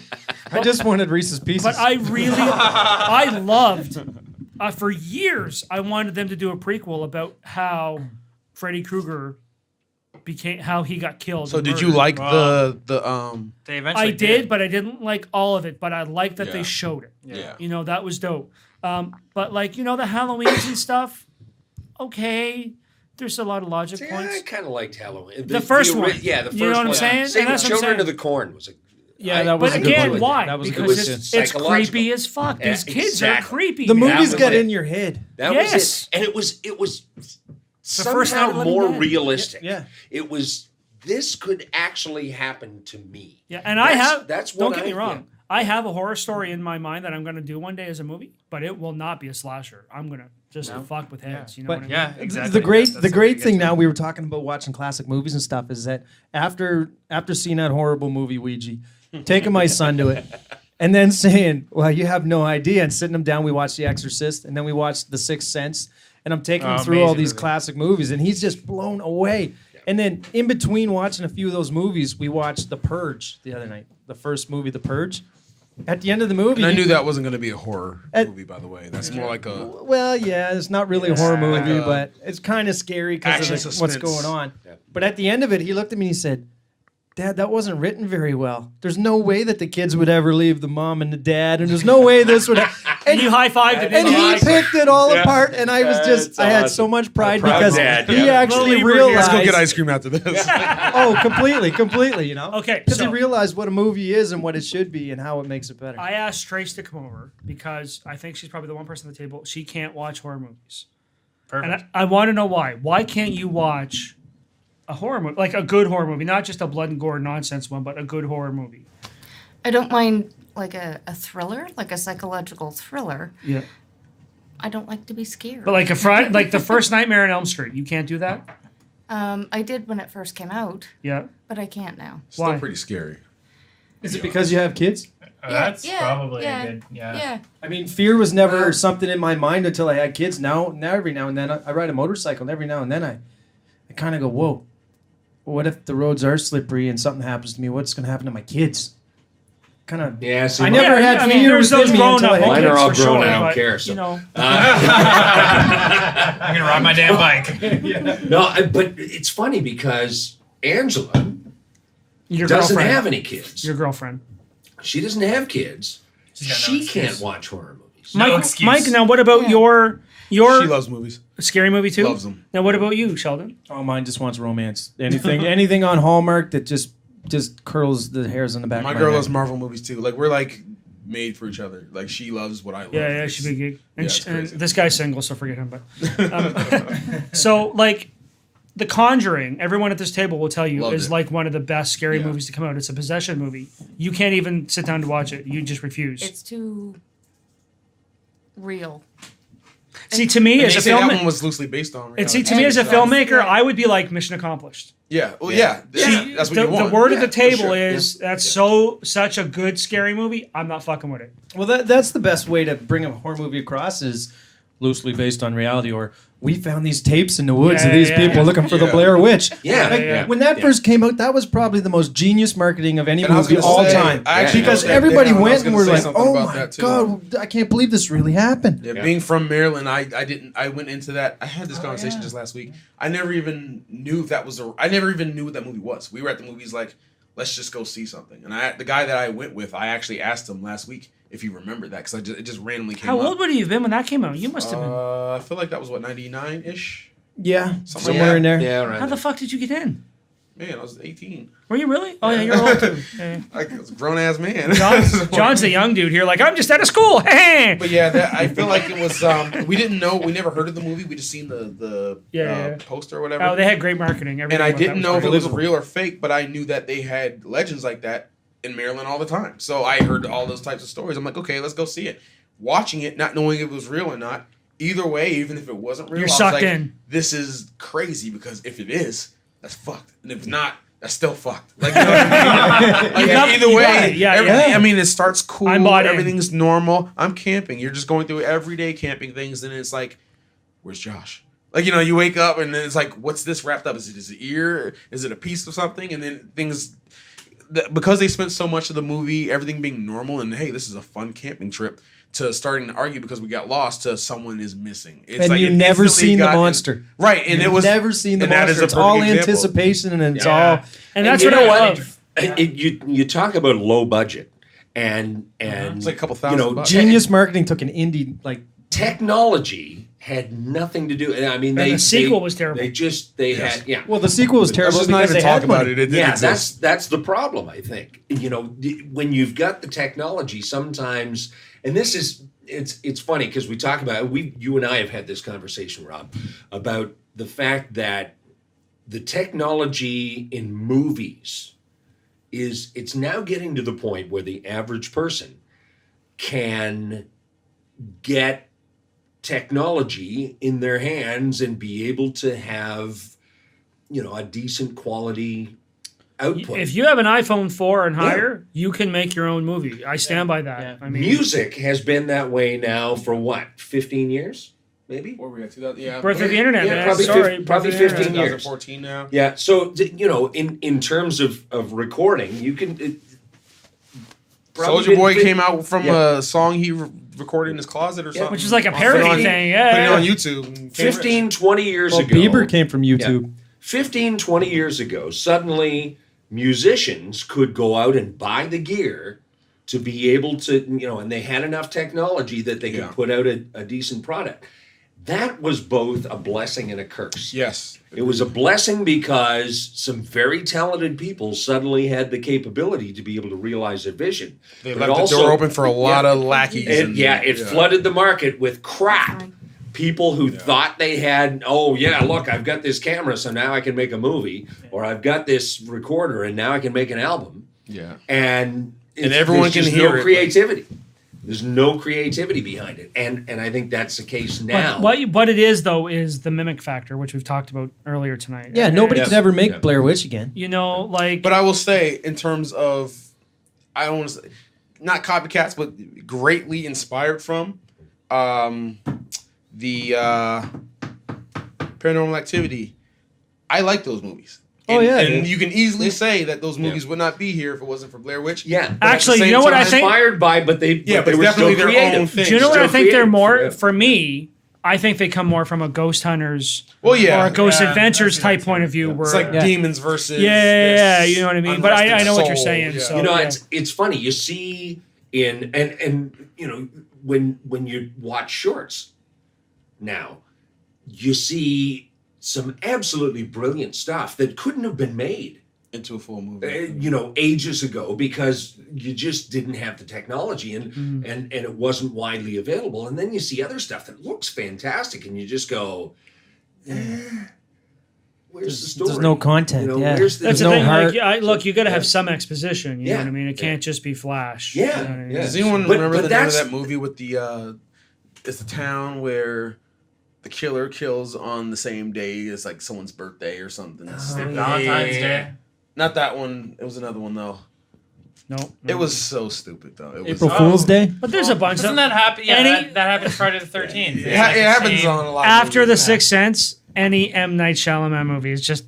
I just wanted Reese's Pieces. But I really, I loved, for years, I wanted them to do a prequel about how Freddy Krueger how he got killed. So and did you murdered. like the They eventually I did, but I didn't like all of it. But I liked that Yeah. they showed it. yeah. You know, that was dope. But like, you know, the Halloweens and stuff, okay. There's a lot of logic See, points. I kind of liked Halloween. The first one. Yeah, the first You know what I'm one. saying? Same And with that's what I'm Children saying. of the Corn was Yeah, that was But a good again, one. why? That was a good Because one. it's psychological. creepy as fuck. These kids Exactly. are creepy. The man. movies was got it. in your head. That Yes. was it. And it was first night somehow of Living more Dead. realistic. Yeah. It was, this could actually happen to me. Yeah, and I have. That's Don't what get me I- wrong. yeah. I have a horror story in my mind that I'm going to do one day as a movie, but it will not be a slasher. I'm going to just fuck with heads. You know But what I mean? Yeah, exactly. The great, That's the what great we get thing to. now, we were talking about watching classic movies and stuff, is that after seeing that horrible movie Ouija, taking my son to it, and then saying, "Well, you have no idea," and sitting him down, we watched The Exorcist, and then we watched The Sixth Sense, and I'm taking him through all amazing these movie. classic movies, and he's just blown away. And then in between watching a few of those movies, we watched The Purge the other night, the first movie, The Purge. At the end of the movie, And I knew that wasn't going to be a horror At- movie, by the way. That's more like a well, yeah, it's not really a horror like movie, a but it's kind of scary because action of what's suspense. going on. But at the end of it, he looked at me and he said, "Dad, that wasn't written very well. There's no way that the kids would ever leave the mom and the dad, and there's no way this would." And you high fived it. And he Nice. picked it all apart, and I was just, That's I had awesome. so much pride proud because dad, he yeah. actually Little Libra here. realized. let's go get ice cream after this. Oh, completely, you know? Okay, Because he so- realized what a movie is and what it should be and how it makes it better. I asked Trace to come over because I think she's probably the one person at the table. She can't watch horror movies. Perfect. And I want to know why. Why can't you watch a horror movie, like a good horror movie, not just a blood and gore nonsense one, but a good horror movie? I don't mind like a thriller, like a psychological thriller. Yeah. I don't like to be scared. But like like the first Nightmare on Elm Street, you can't do that. I did when it first came out, Yeah. but I can't now. Still Why? pretty scary. Is it because you have kids? That's yeah, probably yeah, a good. Yeah. Yeah. I mean, fear was never something in my mind until I had kids. Now every now and then, I ride a motorcycle, and every now and then I kind of go, whoa, what if the roads are slippery and something happens to me? What's going to happen to my kids? Kind of. Yeah, see, I never had I mean, fear there's within those me grown until up I had Mine kids. are all for grown, sure, I don't but, care, so. You know, I'm gonna ride my damn bike. No, but it's funny because Angela your doesn't girlfriend. have any kids. Your girlfriend. She doesn't have kids. She's got no She excuse. can't watch horror movies. No Mike, excuse. Mike, now what about your She loves movies. scary movie too? Loves them. Now what about you, Sheldon? Oh, mine just wants romance. Anything on Hallmark that just curls the hairs on the back My of my girl neck. loves Marvel movies too. Like we're like made for each other. Like she loves what I love. Yeah, It's- she's a big gig. And, Yeah, it's and crazy. this guy's single, so forget him. But so like, The Conjuring, everyone at this table will tell you Loved is it. like one of the best scary Yeah. movies to come out. It's a possession movie. You can't even sit down to watch it. You just refuse. It's too real. See, to me And as they a say that one film, was loosely based on. and see, to reality. me as a And- filmmaker, Yeah. I would be like mission accomplished. Yeah. Well, yeah. That's what the, you want. the word at Yeah, the for table sure. is that's such a good scary movie. I'm not fucking with it. Well, that's the best way to bring a horror movie across is loosely based on reality, or we found these tapes in the woods of Yeah, these yeah, people yeah. looking for the Yeah. Blair Witch. Yeah, Like, yeah, when that yeah. first came out, that was probably the most genius marketing of any And I was movie gonna all say, time. I actually Because know that everybody now, and I was went and gonna were say like, something "Oh about my that, too." god, I can't believe this really happened." Yeah, being from Maryland, I went into that. I had this conversation just last week. I never even knew if that was I never even knew what that movie was. We were at the movies like, let's just go see something. And the guy that I went with, I actually asked him last week if he remembered that because it just randomly came How up. old would you have been when that came out? You must have been. I feel like that was what 99 ish. Yeah, Something somewhere in there. Yeah, right. How the fuck did you get in? Man, I was 18. Were you really? Oh yeah, you're old too. Yeah. Like I was a grown ass man. John's the young dude here. Like I'm just out of school. But yeah, I feel like it was. We didn't know. We never heard of the movie. We just seen the Yeah. poster or whatever. Oh, they had great marketing. And I Everything about didn't that know if it great. was real or fake, but I knew that they had legends like that in Maryland all the time. So I heard all those types of stories. I'm like, okay, let's go see it. Watching it, not knowing if it was real or not. Either way, even if it wasn't real, You're I was sucked like, in. this is crazy because if it is, that's fucked. And if it's not, that's still fucked. Like, you know what I mean? Like, got- either you way, got it. Yeah, everything, yeah. I mean, it starts cool. I'm bought in. Everything's normal. I'm camping. You're just going through everyday camping things, and it's like, where's Josh? Like, you wake up and then it's like, what's this wrapped up? Is it his ear? Is it a piece of something? And then things, because they spent so much of the movie, everything being normal, and hey, this is a fun camping trip, to starting to argue because we got lost to someone is missing. It's And like you it never instantly seen the got- monster. Right, and it was never seen the and that is monster. a It's all perfect example. anticipation, and it's Yeah. all. And that's you what know I what? love. You talk about low budget and It's like a couple you know, $1,000 bucks. Genius marketing took an indie like technology had nothing to do. I mean, the sequel was terrible. They had Well, the sequel was terrible Let's just not because even they had talk about money. it. It didn't yeah, exist. that's the problem. I think when you've got the technology, sometimes, and this is it's funny because we talk about you and I have had this conversation, Rob, about the fact that the technology in movies it's now getting to the point where the average person can get technology in their hands and be able to have a decent quality output. If you have an iPhone 4 and higher, you can make your own movie. I stand by that. Yeah. I mean, Music has been that way now for what, 15 years maybe? What were we at? 2000? Yeah. birth of the internet, Yeah, man. probably Sorry, probably birth of the 15 internet. years. 2014 now. Yeah, so in terms of recording, you can Soldier Boy came out from Yeah. a song he recorded in his closet or something. Which is like a Put it parody on- thing. Put it Yeah. on YouTube. and came rich. 15, 20 years Well, ago. Bieber came from YouTube. 15, 20 years ago, suddenly musicians could go out and buy the gear to be able to, and they had enough technology that they could Yeah. put out a decent product. That was both a blessing and a curse. Yes. It was a blessing because some very talented people suddenly had the capability to be able to realize their vision. They But left it the door open for a lot yeah, of lackeys. it flooded the market with crap. People who thought they had, look, I've got this camera, so now I can make a movie, or I've got this recorder, and now I can make an album. Yeah. And everyone there's can just hear no it, creativity. There's no creativity behind it, and I think that's the case now. What it is though is the mimic factor, which we've talked about earlier tonight. Yeah, nobody Yes. could ever make Yeah. Blair Witch again. Like. But I will say, in terms of, I don't want to say, not copycats, but greatly inspired from, the Paranormal Activity. I like those movies. Oh, yeah. And you can easily say that those movies would not be here if it wasn't for Blair Witch. Yeah, But at the Actually, you same know what I time- think? inspired by, but they Yeah, but but they it's were definitely still their own creative. thing. Do you know what Still I think they're creative. more Yeah. for me? I think they come more from a Ghost Hunters Well, yeah. or a Ghost Yeah, Adventures I see type that point too. of view. Where It's like Yeah. demons versus. yeah, this you know what I mean. But I unrested know what you're soul. saying. Yeah. So You know, yeah. it's funny. You see and when you watch shorts now, you see some absolutely brilliant stuff that couldn't have been made Into a full movie. ages ago because you just didn't have the technology and it wasn't widely available. And then you see other stuff that looks fantastic, and you just go, "Where's the story? There's no content. Yeah. Where's the That's There's the no thing. heart. Look, you got to have some exposition. You know Yeah. what I mean? It can't just be flash. Yeah, You know what I mean? yeah. Does anyone But- remember but the name of that's- that movie with the? It's the town where the killer kills on the same day as like someone's birthday or something. Valentine's Day. Not that one. It was another one though. No. It was so stupid though. It was. April Fool's Day. But there's a bunch Doesn't of that happen? Yeah, Any- that happens Friday the 13th. It happens on a lot. Of after The movies. Sixth Sense. Any M. Night Shyamalan movie is just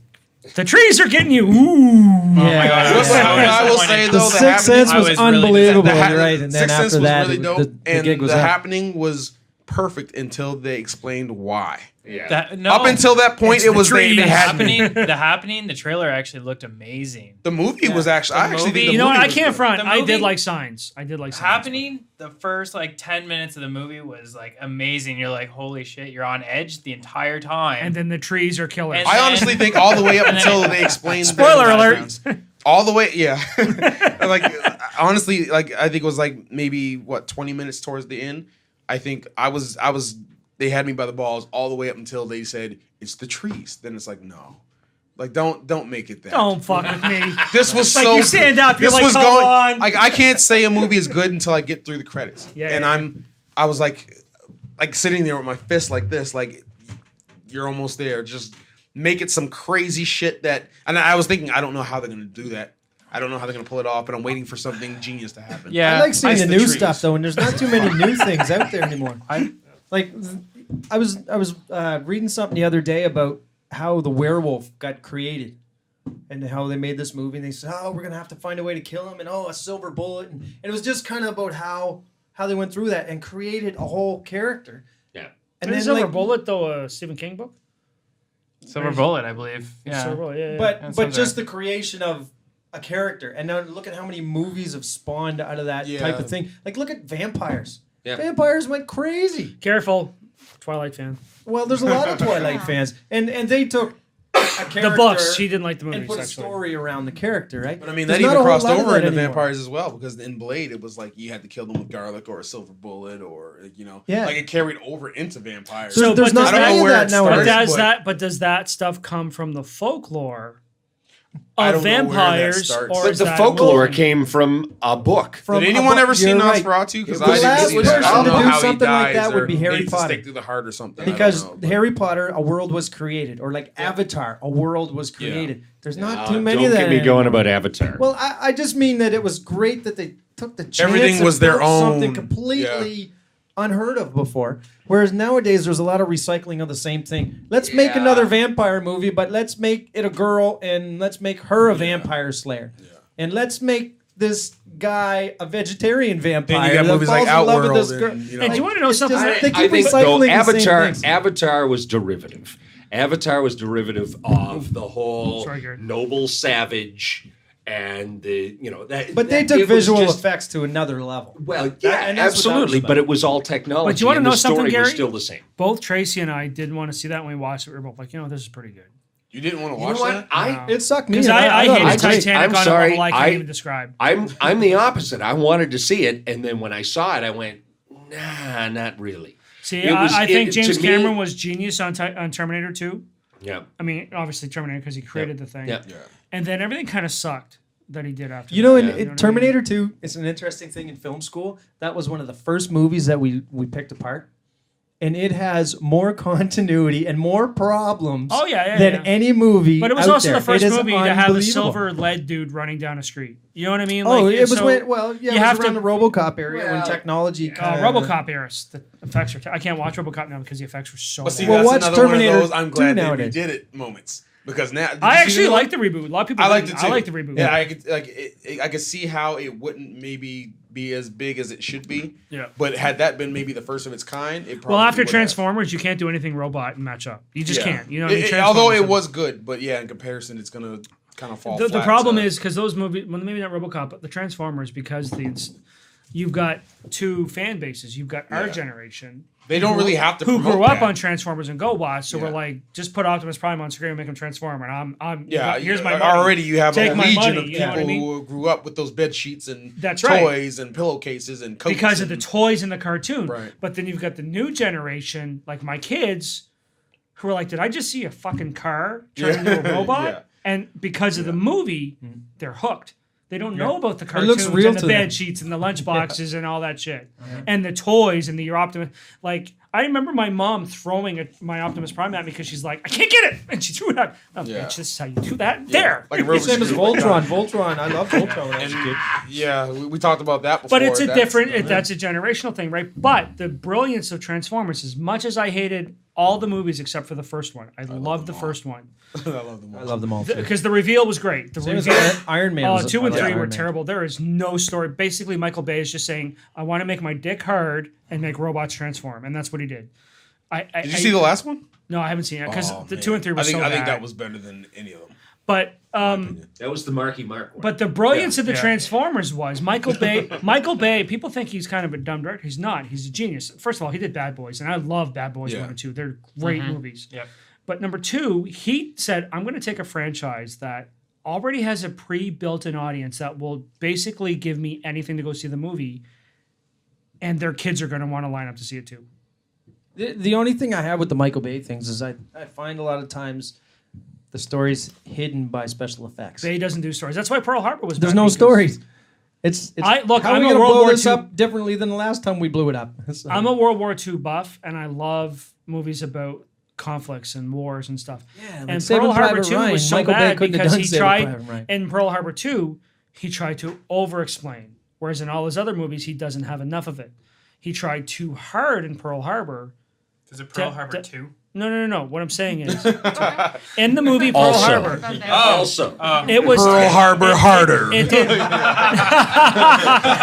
the trees are getting you. Ooh. my God. What's I what I will disappointed. say The though, Sixth Sense I was was really unbelievable. disappointed. You're right, and then Sixth Sense after was that, really dope, the and gig was the up. happening was perfect until they explained why. Yeah. Up until that point, it was they the had me. happening. The trailer actually looked amazing. The movie was actually. I actually think movie- the You know what? movie I was can't good. front. The I did movie- like Signs. I did like Signs. Happening. The first 10 minutes of the movie was amazing. You're like, holy shit! You're on edge the entire time. And then the trees are killers. And I honestly think all the way up until they explained. Spoiler their alert. backgrounds. All the way, yeah. Honestly, I think it was maybe 20 minutes towards the end. I think I was. They had me by the balls all the way up until they said it's the trees. Then it's no, don't make it that. Don't fuck with me. This was Like, so. you stand up, you're This like, was "Come going. on." I can't say a movie is good until I get through the credits. Yeah, and yeah. I was sitting there with my fist like this, you're almost there. Just make it some crazy shit that. And I was thinking, I don't know how they're gonna do that. I don't know how they're gonna pull it off, but I'm waiting for something genius to happen. Yeah. I like seeing Ice the the new trees. stuff though, and there's not too many new things out there anymore. I was reading something the other day about how the werewolf got created and how they made this movie. And they said, "Oh, we're gonna have to find a way to kill him," and a silver bullet, and it was just kind of about how they went through that and created a whole character. Yeah. And Isn't then Silver Bullet though a Stephen King book? Silver Bullet, I believe. Yeah. Silver Bullet, yeah. but That but sounds just right. the creation of a character, and now look at how many movies have spawned out of that Yeah. type of thing. Look at vampires. Yeah. Vampires went crazy. Careful, Twilight fan. Well, there's a lot of Twilight fans, and they took a character The books. She didn't like the and movies. put a Actually. story around the character, right? But I mean, There's that not even a whole crossed lot of over that into anymore. vampires as well, because in Blade, it was like you had to kill them with garlic or a silver bullet, or Yeah. like it carried over into vampires. So there's but not does any of where that it nowadays. started. But does that stuff come from the folklore I of don't know where that vampires, starts. or But is the that folklore evolving? came from a book. From Did anyone a ever book- see you're right. Nosferatu? Because The I didn't last see that. person I don't to know do how he something like dies, that would or be Harry maybe it's a Potter. stake through the heart or something. I don't Because know, but- Harry Potter, a world was created, or like Avatar, a world was created. There's not too many Don't of that. get me anymore. going about Avatar. Well, I just mean that it was great that they took the chance. Everything and was their built something own. completely unheard of before. Whereas nowadays there's a lot of recycling of the same thing. Let's make another vampire movie, but let's make it a girl and let's make her a vampire slayer. And let's make this guy a vegetarian vampire. Then you got that movies like falls in love with this Outworld girl. and, you know. And do you want to know It's something? just- they I keep think recycling though the same Avatar things. Avatar was derivative. Avatar was derivative of the whole Sorry, Gary. noble savage and the that. But they that- took it was visual just- effects to another level. Well, and yeah, that's what that absolutely. was But about. it was all technology. But you wanna and know the something, story Gary? was still the same. Both Tracy and I did want to see that when we watched it. We were both like, this is pretty good. You didn't want to You know watch what? that? It sucked me. Because and I thought it hated was great. Titanic I'm on sorry, a level I can't I- even describe. I'm the opposite. I wanted to see it, and then when I saw it, I went, nah, not really. See, It was- I think it- James to me- Cameron was genius on Terminator 2. Yeah. I mean, obviously Terminator because he created the thing. Yeah. And then everything kind of sucked that he did after. You know, that. in, You know what I mean? Terminator 2 is an interesting thing in film school. That was one of the first movies that we picked apart. And it has more continuity and more problems Oh, yeah, than yeah. any movie. But it was out also there. the first It is movie to have a unbelievable. silver lead dude running down a street. You know what I mean? Oh, Like, it was so- when you it have was around to- the RoboCop area when Well, technology. RoboCop eras. The effects are. I can't watch RoboCop now because the effects were so. But see, bad. Well, that's watch another Terminator one of those I'm 2 glad they nowadays. redid it moments. Because now did I you see actually the like one? the reboot. A lot of people. I liked didn't. it too. I like the reboot. Yeah, I could I could see how it wouldn't maybe be as big as it should be. Yeah. But had that been maybe the first of its kind, it probably Well, after would have. Transformers, you can't do anything robot and match up. You just Yeah. can't. You know, what I mean? Although it Transformers- was good, but yeah, in comparison, it's gonna kind of fall. The flat, problem so. is because those movies, well, maybe not RoboCop, but the Transformers, because you've got two fan bases. You've got our Yeah. generation. They don't really have to. Who promote grew up that. on Transformers and GoBots, so we're Yeah. like, just put Optimus Prime on screen and make him transform, and I'm Yeah, here's my money. already you have Take a my legion money, of you know people what I mean? who grew up with those bed sheets and That's right. toys and pillowcases and coats because of the and- toys in the cartoon. Right. But then you've got the new generation, like my kids, who are like, did I just see a fucking car turn into a robot? Yeah. And because of the movie, they're hooked. They don't know about the It looks cartoons real and the to them. bed sheets and the lunch boxes and all that shit. And the toys and your Optimus. Like, I remember my mom throwing my Optimus Prime at me because she's like, I can't get it. And she threw it at me. Oh, Yeah. bitch, this is how you do that. There. like a Rubik's Same as Cube. Voltron. Voltron. I love Voltron when I was a kid. Yeah, we talked about that before. But it's a That's- different, that's a generational thing, right? But the brilliance of Transformers, as much as I hated all the movies except for the first one, I loved the first one. I love them all. I love them all too. Because the reveal was great. The Same as reveal, Iron Man. Oh, was- 2 and I love 3 Iron were Man. terrible. There is no story. Basically, Michael Bay is just saying, I want to make my dick hard and make robots transform. And that's what he did. Did you see the last one? No, I haven't seen it because Oh, the man. 2 and 3 were I think so I think bad. that was better than any of them. But That was the Marky Mark one. But the brilliance Yeah, of the yeah. Transformers was Michael Bay. Michael Bay. People think he's kind of a dumb director. He's not. He's a genius. First of all, he did Bad Boys, and I love Bad Boys Yeah. 1 and 2. They're great movies. Yep. But number 2, he said, "I'm going to take a franchise that already has a pre-built-in audience that will basically give me anything to go see the movie, and their kids are going to want to line up to see it too." The only thing I have with the Michael Bay things is I find a lot of times the story's hidden by special effects. Bay doesn't do stories. That's why Pearl Harbor was. There's bad no because stories. It's look, how I'm are we a gonna World blow War this II up differently than the last time we blew it up? So- I'm a World War II buff, and I love movies about conflicts and wars and stuff. Yeah, like and Saving Pearl Harbor Private 2 Ryan, was so Michael Bay bad couldn't have because done he Saving tried Private Ryan. in Pearl Harbor 2, he tried to over-explain, whereas in all his other movies, he doesn't have enough of it. He tried too hard in Pearl Harbor. Is it Pearl Harbor 2? No. What I'm saying is, in the movie Pearl Also. Harbor, Also, it was Pearl Harbor harder. It did.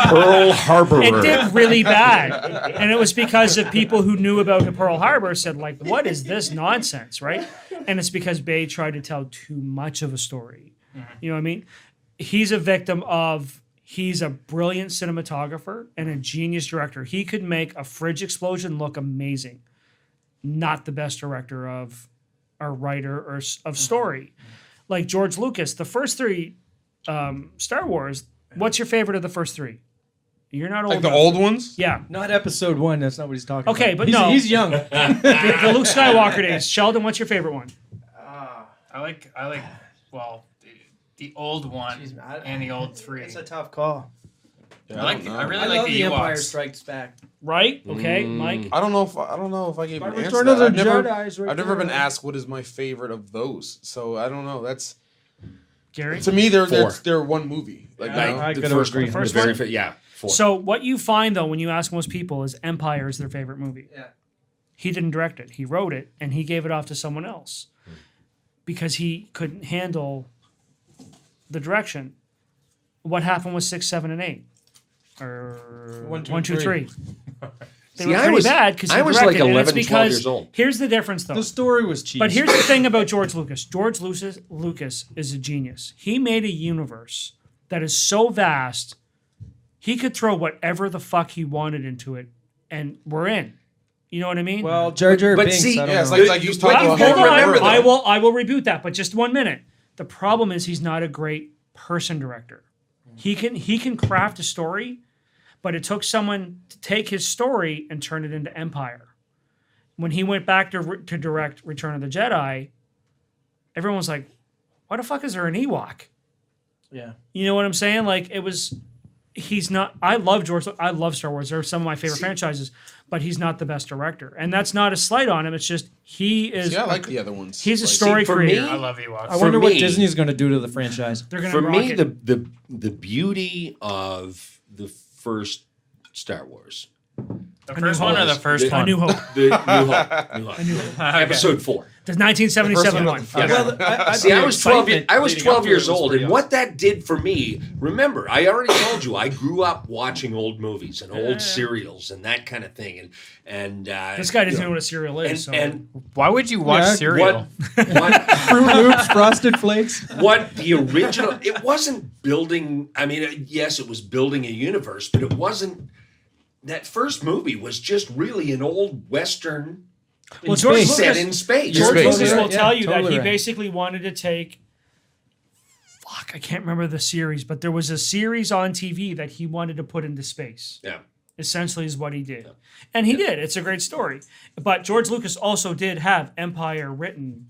Pearl Harbor. It did really bad, and it was because of people who knew about Pearl Harbor said, like, what is this nonsense, right? And it's because Bay tried to tell too much of a story. You know what I mean? He's a victim of He's a brilliant cinematographer and a genius director. He could make a fridge explosion look amazing. Not the best director of or writer or of story. Like George Lucas, the first three Star Wars, what's your favorite of the first three? You're not old Like the enough. old ones? Yeah. Not episode 1. That's not what he's talking Okay, about. but no. He's young. The Luke Skywalker days. Sheldon, what's your favorite one? I like well the old one Jeez, and the old 3. It's a tough call. I really I like love the the Empire Ewoks. Strikes Back. Right? Okay, Mike. I don't know if I gave an answer. Return to of the that. Jedi's right I've never there. been asked what is my favorite of those, so I don't know. That's Gary? to me they're Four. they're one movie. Like Like, you know? I the could first agree. one. First the very one? fir- yeah. 4. So what you find though when you ask most people is Empire is their favorite movie. Yeah. He didn't direct it. He wrote it and he gave it off to someone else because he couldn't handle the direction. What happened with 6, 7, and 8? Or 1, 2, 1, 2, 3. They See, were I pretty was- bad because I was like 11, 12 because years old. here's the difference though. The story was cheap. But here's the thing about George Lucas. George Lucas is a genius. He made a universe that is so vast, he could throw whatever the fuck he wanted into it, and we're in. You know what I mean? Well, Jar Jar But Binks, see- I don't Yeah, it's know. like you was talking Well, about. you hold can't on. remember that. I will reboot that, but just 1 minute. The problem is he's not a great person director. He can craft a story, but it took someone to take his story and turn it into Empire. When he went back to direct Return of the Jedi, everyone was like, "Why the fuck is there an Ewok?" Yeah. You know what I'm saying? Like it was. He's not. I love George. I love Star Wars. They're some of my favorite franchises, but he's not the best director, and that's not a slight on him. It's just he is. Yeah, I like the other ones. He's a Like, story for creator. me- I love Ewoks. I wonder For what me- Disney's going to do to the franchise. They're gonna For rock me, it. the beauty of the first Star Wars, The first one or the first A one? New Hope. the New Hope, Okay. Episode 4. The 1977 The one. first one. Yeah. Well, See, I was 12. I was 12 years old, old, and what that did for me. Remember, I already told you I grew up watching old movies and old serials and that kind of thing. And This guy doesn't know what a cereal is. and Why would you watch Yeah. cereal? what Fruit Loops, Frosted Flakes. what the original? It wasn't building. I mean, yes, it was building a universe, but it wasn't. That first movie was just really an old Western Well, George space. set Lucas, in space. George Space, Lucas yeah. will tell you that totally he right. basically wanted to take. Fuck, I can't remember the series, but there was a series on TV that he wanted to put into space. Yeah. Essentially, is what he did, and he did. It's a great story. But George Lucas also did have Empire written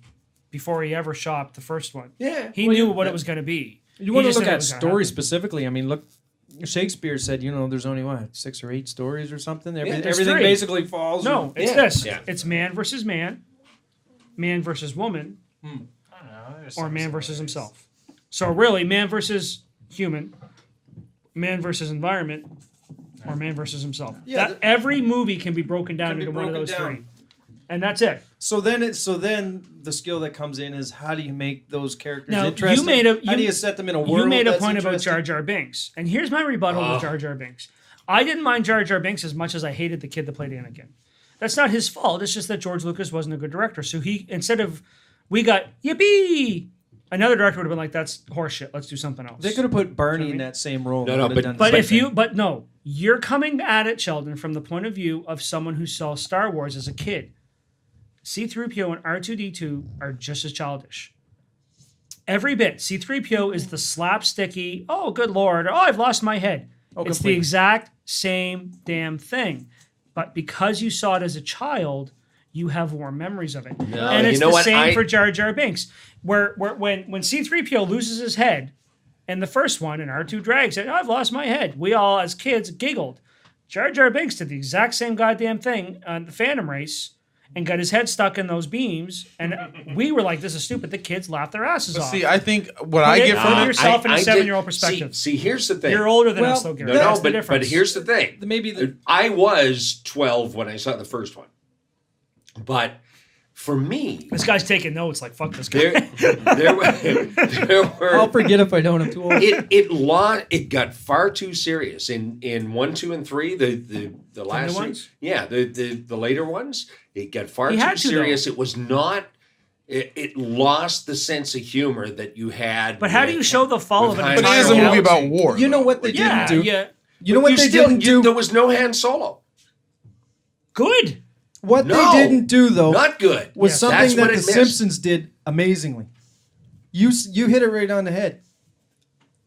before he ever shot the first one. Yeah. He knew what it was going to be. You want He to just look knew it at was gonna story happen. specifically. I mean, look, Shakespeare said, there's only 6 or 8 stories or something. there's Everything 3. basically falls. No, it's Yeah. this. Yeah. It's man versus man, man versus woman, I don't know. There's or some man versus similarities. himself. So really, man versus human, man versus environment, or man versus himself. Yeah, That every movie can be broken down Can be into one of broken those down. 3, and that's it. So then the skill that comes in is how do you make those characters Now, you interesting? made a- how you- do you set them in a world? You made a that's point about interesting? Jar Jar Binks, and here's my rebuttal to Jar Jar Binks. I didn't mind Jar Jar Binks as much as I hated the kid that played Anakin. That's not his fault. It's just that George Lucas wasn't a good director. So he, instead of, we got yippee, another director would have been like, that's horseshit. Let's do something else. They could have put Barney in that same role. No, and no, would have done the But same if you, thing. but no, you're coming at it, Sheldon, from the point of view of someone who saw Star Wars as a kid. C-3PO and R2-D2 are just as childish. Every bit. C-3PO is the slapsticky, oh, good Lord, oh, I've lost my head. It's the completely. exact same damn thing. But because you saw it as a child, you have warm memories of it. And it's you know the what? same for Jar Jar Binks. Where when C-3PO loses his head in the first one and R2 drags it, oh, I've lost my head. We all, as kids, giggled. Jar Jar Binks did the exact same goddamn thing on the Phantom Race and got his head stuck in those beams. And we were like, this is stupid. The kids laughed their asses off. See, I think what I get Put from yourself in a did- 7-year-old perspective. See, here's the thing. You're older than Well, us, though, Gary. No, That's the but difference. here's the thing. maybe the I was 12 when I saw the first one. But for me, This guy's taking notes like, fuck this guy. there were I'll forget if I don't. I'm too old. it got far too serious in 1, 2, and 3. The last ones? three, yeah, the later ones. It got far He too had to, serious. It was not It lost the sense of humor that you had. But how do you show the fall of an But But it entire is a movie galaxy? about war. You know though. what they Yeah, didn't do? yeah. You know what they didn't do? There was no Han Solo. Good. What No, they didn't do though Not good. was Yes. something That's that what The it missed. Simpsons did amazingly. You hit it right on the head.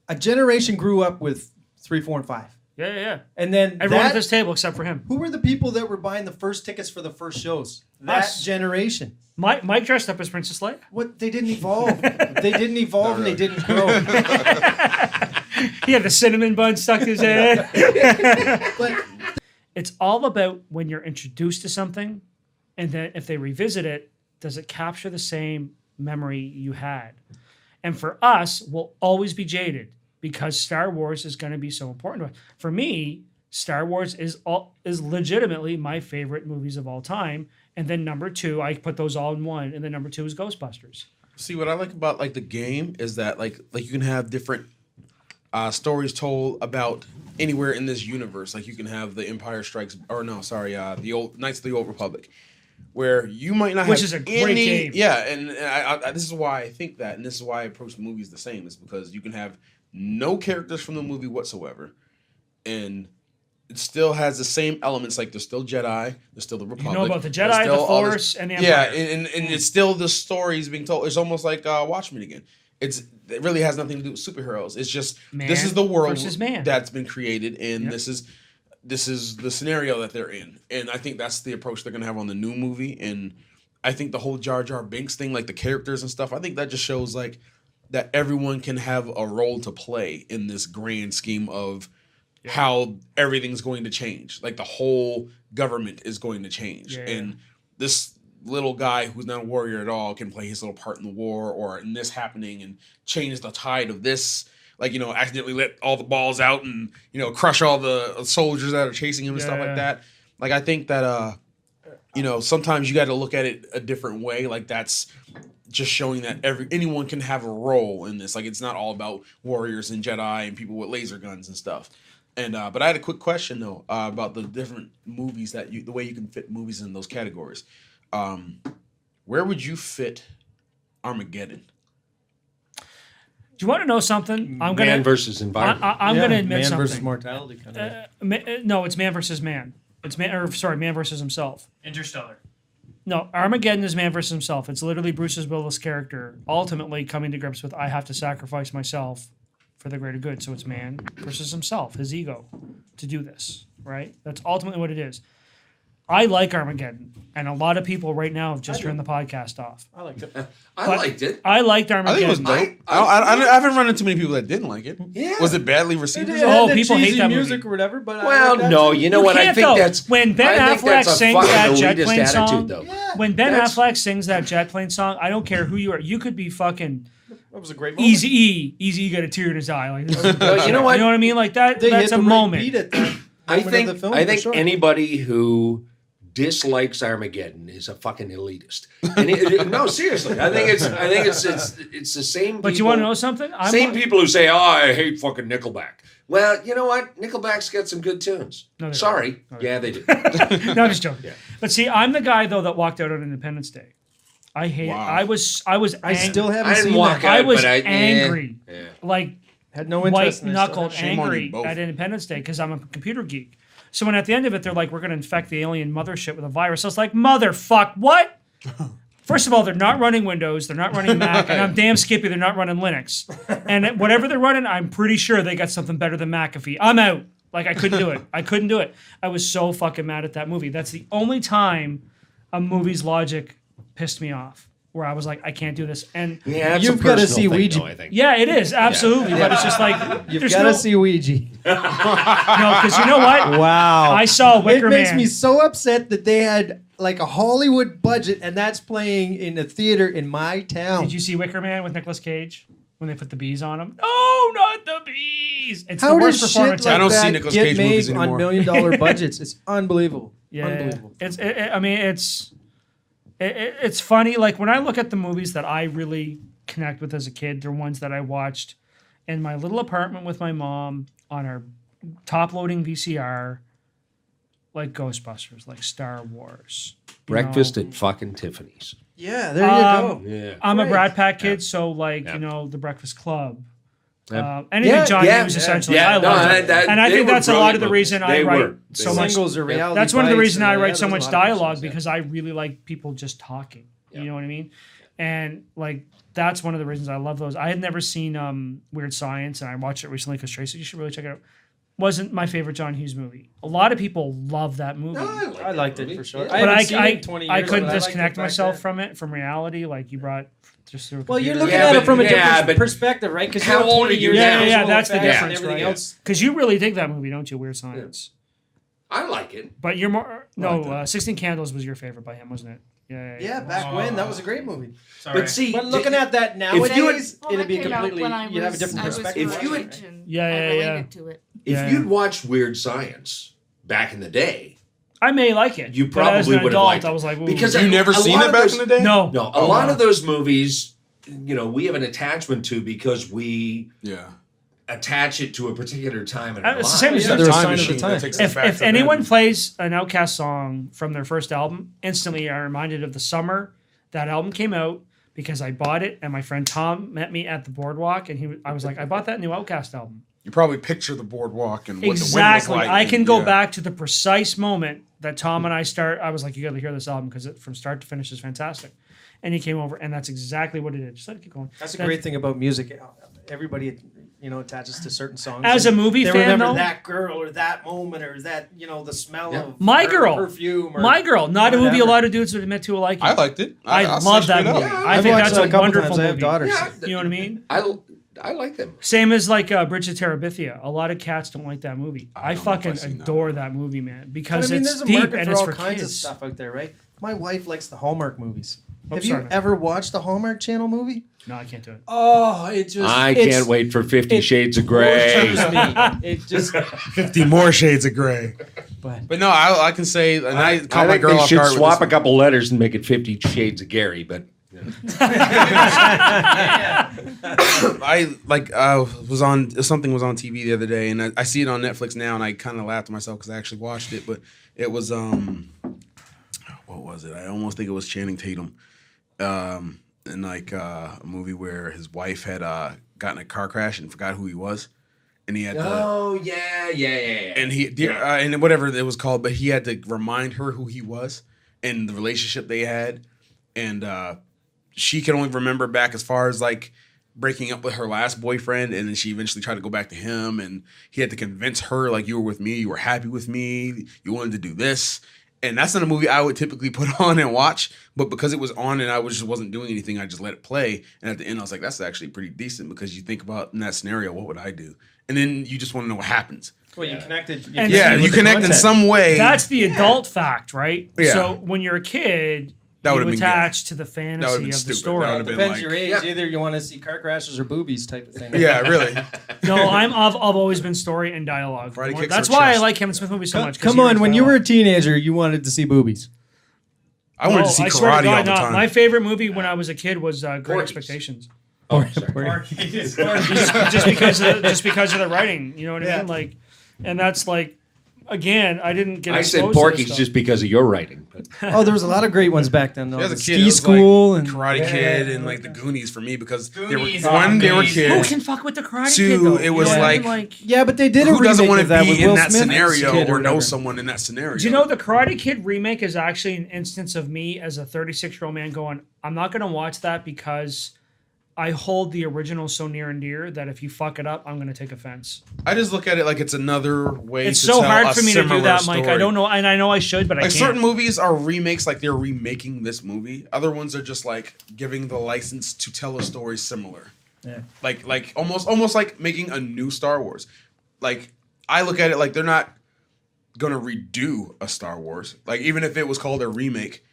A generation grew up with 3, 4, and 5, Yeah. and then Everyone that, at this table except for him. who were the people that were buying the first tickets for the first shows? That Us. generation. Mike dressed up as Princess Leia. What they didn't evolve. They didn't evolve and they didn't grow. He had the cinnamon bun stuck to his head. But It's all about when you're introduced to something, and then if they revisit it, does it capture the same memory you had? And for us, we'll always be jaded because Star Wars is going to be so important to us. For me, Star Wars is legitimately my favorite movies of all time. And then number 2, I put those all in one. And then number 2 is Ghostbusters. See, what I like about like the game is that like you can have different stories told about anywhere in this universe. Like you can have the Empire Strikes, or no, sorry, the old Knights of the Old Republic, where you might not Which have is a great game. Yeah, and I this is why I think that, and this is why I approach the movies the same, is because you can have no characters from the movie whatsoever, and it still has the same elements. Like there's still Jedi, there's still the Republic. You know about the there's Jedi, the still all this- Force, and the Empire. Yeah, and it's still the stories being told. It's almost like Watchmen again. It really has nothing to do with superheroes. It's just Man this is the world versus man. that's been created, and Yep. this is the scenario that they're in. And I think that's the approach they're gonna have on the new movie. And I think the whole Jar Jar Binks thing, like the characters and stuff, I think that just shows like that everyone can have a role to play in this grand scheme of how everything's going to change. Like the whole government is going to change. Yeah. And this little guy who's not a warrior at all can play his little part in the war or in this happening and change the tide of this. Like, you know, accidentally let all the balls out and, you know, crush all the soldiers that are chasing him and stuff Yeah. like that. Like, I think that, you know, sometimes you got to look at it a different way. Like, that's just showing that anyone can have a role in this. Like, it's not all about warriors and Jedi and people with laser guns and stuff. And but I had a quick question though about the different movies the way you can fit movies in those categories. Where would you fit Armageddon? Do you want to know something? I'm Man versus environment. I'm going to admit man something. versus mortality kind of. No, it's man versus man. It's man versus himself. Interstellar. No, Armageddon is man versus himself. It's literally Bruce Willis' character ultimately coming to grips with I have to sacrifice myself for the greater good. So it's man versus himself, his ego, to do this. Right? That's ultimately what it is. I like Armageddon, and a lot of people right now have just turned the podcast off. I liked it. I But liked it. I liked I think it was Armageddon. dope. I haven't run into many people that didn't like it. Yeah. Was it badly received? It Oh, had the people hate cheesy that music movie. or whatever, but Well, no, you know You what? I can't, think though. that's When Ben I think Affleck that's a sings fucking that jet elitist plane attitude, song, though. when Ben That's- Affleck sings that jet plane song, I don't care who you are. You could be fucking that was a great moment. Easy got a tear in his eye. Like, Well, you know what? You know what I mean? Like that. They That's hit a the right moment. beat at that I moment think of the film, I for think sure. anybody who dislikes Armageddon is a fucking elitist. And no, seriously, I think it's the same. But you want to know something? Same people who say, "Oh, I hate fucking Nickelback." Well, you know what? Nickelback's got some good tunes. No, they Sorry, yeah, they do. No, I'm just joking. Yeah. But see, I'm the guy though that walked out on Independence Day. I hate it. Wow. I was I ang- still haven't I didn't seen walk that. out. I was but angry. Yeah. Like Had no white interest in it. knuckled Shame on you angry both. at Independence Day because I'm a computer geek. So when at the end of it they're like, we're going to infect the alien mothership with a virus, I was like, motherfuck, what? First of all, they're not running Windows, they're not running Mac, and I'm damn skippy, they're not running Linux. And whatever they're running, I'm pretty sure they got something better than McAfee. I'm out. Like I couldn't do it. I was so fucking mad at that movie. That's the only time a movie's logic pissed me off. Where I was like, I can't do this. And Yeah, it's You've a gotta personal see thing, Ouija. though, I think. yeah, it is absolutely. But it's just like You've there's got to no, see Ouija. no, because you know what? Wow. I saw Wicker It makes Man. me so upset that they had like a Hollywood budget and that's playing in a theater in my town. Did you see Wicker Man with Nicolas Cage when they put the bees on him? No, not the bees. It's How the worst does shit performance like I don't see that Nicolas get Cage made movies on anymore. $1 million budgets? It's unbelievable. Yeah, Unbelievable. It's funny. Like when I look at the movies that I really connect with as a kid, they're ones that I watched in my little apartment with my mom on our top-loading VCR, like Ghostbusters, like Star Wars. you Breakfast know. at fucking Tiffany's. Yeah, there you go. Yeah. I'm a Great. Brat Pack kid, so like Yeah. you know, The Breakfast Club. Yeah. Anything Yeah, John yeah, Hughes, yeah. essentially, Yeah, I no, love it. And I they think were that's a lot of the brilliant reason movies. I They write were. They so were. much. Singles or reality. That's one of the bites reasons and I yeah, write there's so a much lot of dialogue options, yeah. because I really like people just talking. Yeah. You know what I mean? And like that's one of the reasons I love those. I had never seen Weird Science, and I watched it recently because Tracy, you should really check it out. Wasn't my favorite John Hughes movie. A lot of people love that movie. No, I liked it for sure. Yeah. I but haven't seen it in 20 years. I couldn't but I liked disconnect it back myself then. from it, from reality. Like you brought just through. Well, you're looking Yeah, at it but- from a yeah, different but perspective, right? Because how you're old 20 are you years now? old, Yeah, that's the fast and difference, everything right? else. Because you really dig that movie, don't you? Weird Science. I like it. But you're more like that. 16 Candles was your favorite by him, wasn't it? Yeah, back when that was a great movie. Sorry. But see, But looking at that nowadays, you had- it'd be completely. You'd have a different perspective. If you had- Yeah, I related to it. if Yeah. you'd watched Weird Science back in the day, I may like it. you but as probably an would have adult, liked it. I was like, ooh. Because You never a seen lot it of back those- in the day? no, No, a lot of those movies, you know, we have an attachment to because we Yeah. attach it to a particular time in our It's lives. the same as Yeah, the they're a Time sign of the machine time. that takes us back if to anyone then. plays an Outkast song from their first album, instantly I'm reminded of the summer that album came out because I bought it and my friend Tom met me at the boardwalk and I was like, I bought that new Outkast album. You probably picture the boardwalk and what Exactly. the wind was like. I can go yeah. back to the precise moment that Tom and I I was like, you got to hear this album because it from start to finish is fantastic. And he came over and that's exactly what it did. Just let it keep going. That's a great thing about music. Everybody, attaches to certain songs. As a and movie they fan, remember though, that girl or that moment or that, the smell of My her Girl. perfume. Or My Girl, not a movie a whatever. lot of dudes would admit to like. I liked it. I I'll love say that straight movie. up. I I've think watched that's it a a couple wonderful times. I have movie. daughters. Yeah, You know what I mean? I like them. Same as like Bridge to Terabithia. A lot of cats don't like that movie. I don't know if fucking I've seen that adore that movie, man, But because I mean, it's there's a deep market and for it's all for kinds of kids. stuff out there, right? My wife likes the Hallmark movies. Have sorry. you ever watched the Hallmark Channel movie? No, I can't do it. Oh, it just. I can't wait for 50 Shades of Grey. It just. 50 more shades of gray. But no, I can say, and I caught I my think girl they off should guard with swap this a couple letters and make it 50 Shades of Gary, but I something was on TV the other day, and I see it on Netflix now, and I kind of laughed to myself because I actually watched it. But it was what was it? I almost think it was Channing Tatum, in like a movie where his wife had gotten in a car crash and forgot who he was, and he had to, and and whatever it was called, but he had to remind her who he was and the relationship they had, and she could only remember back as far as like breaking up with her last boyfriend, and then she eventually tried to go back to him, and he had to convince her like, you were with me, you were happy with me, you wanted to do this. And that's not a movie I would typically put on and watch, but because it was on and I just wasn't doing anything, I just let it play. And at the end, I was like, that's actually pretty decent, because you think about in that scenario, what would I do? And then you just want to know what happens. Well, you connected. And Yeah, with you the connect in content. some way. That's the adult fact, right? Yeah. So when you're a kid, That you would've been attach to the That fantasy would've been of the stupid. story. That would've been Depends like- your age. Yeah. Either you want to see car crashes or boobies type of thing. Yeah, really. No, I've always been story and dialogue. Friday kicks That's her why I chest. like Kevin Smith movies so much. 'cause Come he on, writes when you were a dialogue. teenager, you wanted to see boobies. I wanted No, to see I swear to karate God, all the no. time. My favorite movie when I was a kid was Great Porky's. Expectations. oh, sorry. just because of the writing. You know what I mean? Like, and that's like, again, I didn't get. I said exposed to this Porky's stuff. just because of your writing. But Oh, there was a lot of great ones back then, though. As a The kid, Ski it was School like and Karate Kid and like the Goonies for me, because they were Goonies, one, they were amazing. Who kids. can fuck with the Karate Two, Kid? Though? it You was know what I mean? like- yeah, but they did a Who doesn't remake want of to that be with in Will that Smith's scenario kid or know whatever. someone in that scenario? Do you know the Karate Kid remake is actually an instance of me as a 36-year-old man going, I'm not going to watch that because I hold the original so near and dear that if you fuck it up, I'm going to take offense. I just look at it like it's another way It's to so tell hard a for me to do similar that, Mike. I story. don't know, and I know I should, but I Like can't. certain movies are remakes, like they're remaking this movie. Other ones are just like giving the license to tell a story similar. Yeah. Like almost like making a new Star Wars. Like I look at it like they're not gonna redo a Star Wars. Like even if it was called a remake,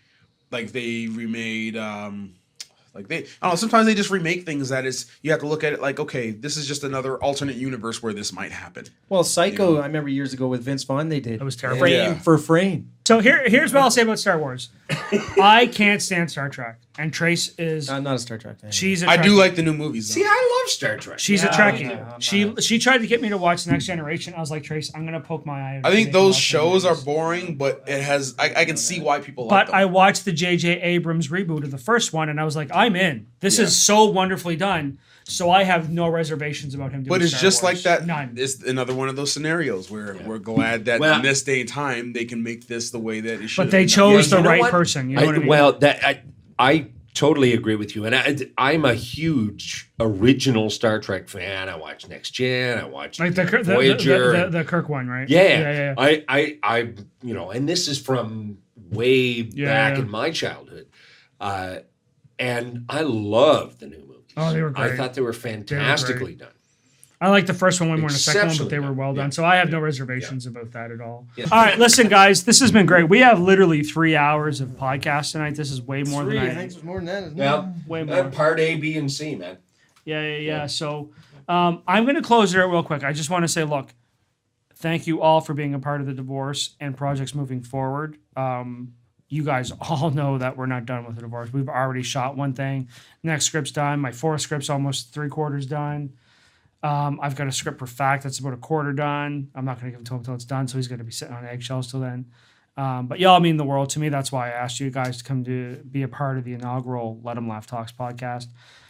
like they remade like I don't know, sometimes they just remake things that is, you have to look at it like, okay, this is just another alternate universe where this might happen. Well, Psycho, I remember years ago with Vince Vaughn, they did. That was terrible. Frame Yeah. for frame. So here's what I'll say about Star Wars. I can't stand Star Trek, and Trace is. I'm not a Star Trek fan. She's a I do Trekkie. like the new movies. See, I love Star Trek. She's a Yeah, Trekkie. yeah, She tried to get me to watch Next Generation. I was like, Trace, I'm gonna poke my eye. I think those shows are boring, but it has. I can see why people like But them. I watched the J.J. Abrams reboot of the first one, and I was like, I'm in. This is so wonderfully done. So I have no reservations about him doing But it's Star just Wars. like that. None. It's another one of those scenarios where we're glad that Well- in this day and time they can make this the way that it should. But they chose Yeah, the you know right what? person. You know what I mean? Well, I totally agree with you, and I'm a huge original Star Trek fan. I watch Next Gen. I watch like the Voyager. the Kirk one, right? Yeah. I and this is from way back in my childhood, and I love the new movies. Oh, they were great. I thought they were fantastically done. I like the first one way more than the second one, but Exceptionally they were done. well done. Yeah. So I have no reservations about that at all. Yeah. All right, listen, guys, this has been great. We have literally 3 hours of podcast tonight. This is way more than I I. think it was more than that. Isn't Well, Way more. part A, B, and C, man. Yeah. So I'm going to close it out real quick. I just want to say, look, thank you all for being a part of the divorce and projects moving forward. You guys all know that we're not done with the divorce. We've already shot one thing. Next script's done. My fourth script's almost 3/4 done. I've got a script for fact that's about 1/4 done. I'm not going to give it to him until it's done, so he's going to be sitting on eggshells till then. But y'all mean the world to me. That's why I asked you guys to come to be a part of the inaugural Let 'Em Laugh Talks podcast.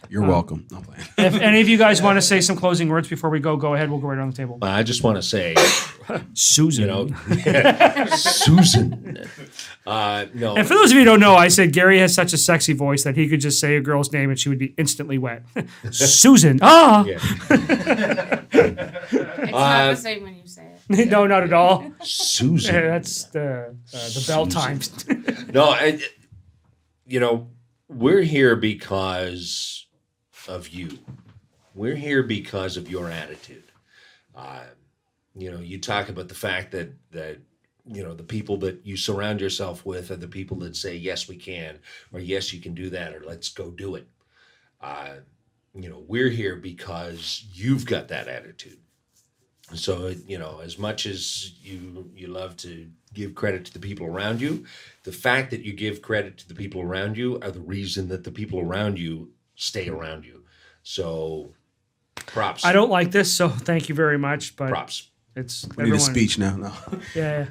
You're welcome. No plan. If any of you guys want to say some closing words before we go ahead. We'll go right on the table. I just want to say, Susan. Susan. No. And for those of you who don't know, I said Gary has such a sexy voice that he could just say a girl's name and she would be instantly wet. Susan. Ah. Yeah. It's not the same when you say it. No, not at all. Susan. That's the bell time. No, we're here because of you. We're here because of your attitude. You talk about the fact that the people that you surround yourself with are the people that say, yes, we can, or yes, you can do that, or let's go do it. We're here because you've got that attitude. So, as much as you love to give credit to the people around you, the fact that you give credit to the people around you are the reason that the people around you stay around you. So, props. I don't like this, so thank you very much. But Props. it's We need a speech now. No. Yeah.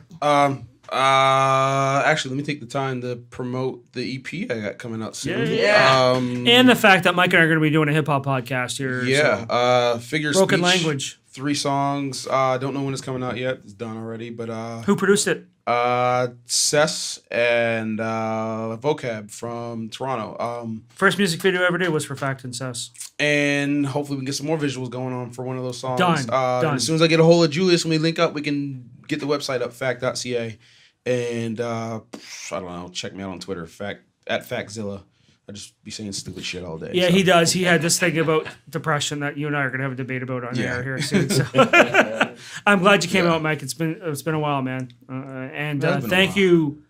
Actually, let me take the time to promote the EP I got coming out soon. Yeah. And the fact that Mike and I are going to be doing a hip hop podcast here. Yeah. so. Figure Broken Speech, Language. 3 songs. Don't know when it's coming out yet. It's done already, but Who produced it? Cess and Vocab from Toronto. First music video I ever did was for Fact and Cess. And hopefully we can get some more visuals going on for one of those songs. Done. And as soon as I get a hold of Julius, when we link up, we can get the website up, fact.ca. And I don't know, check me out on Twitter, at Factzilla. I just be saying stupid shit all day. Yeah, so. he does. He had this thing about depression that you and I are going to have a debate about on air here soon. So. I'm glad you came out, Mike. It's been a while, man. Thank you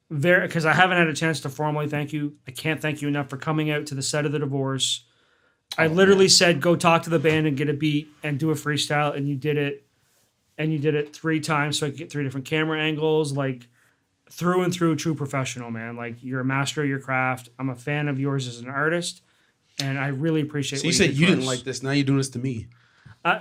because I haven't had a chance to formally thank you. I can't thank you enough for coming out to the set of the divorce. I literally said, go talk to the band and get a beat and do a freestyle, and you did it. And you did it 3 times so I could get 3 different camera angles, like through and through, true professional, man. Like you're a master of your craft. I'm a fan of yours as an artist, and I really appreciate. So you what said did you for didn't us. like this. Now you're doing this to me. I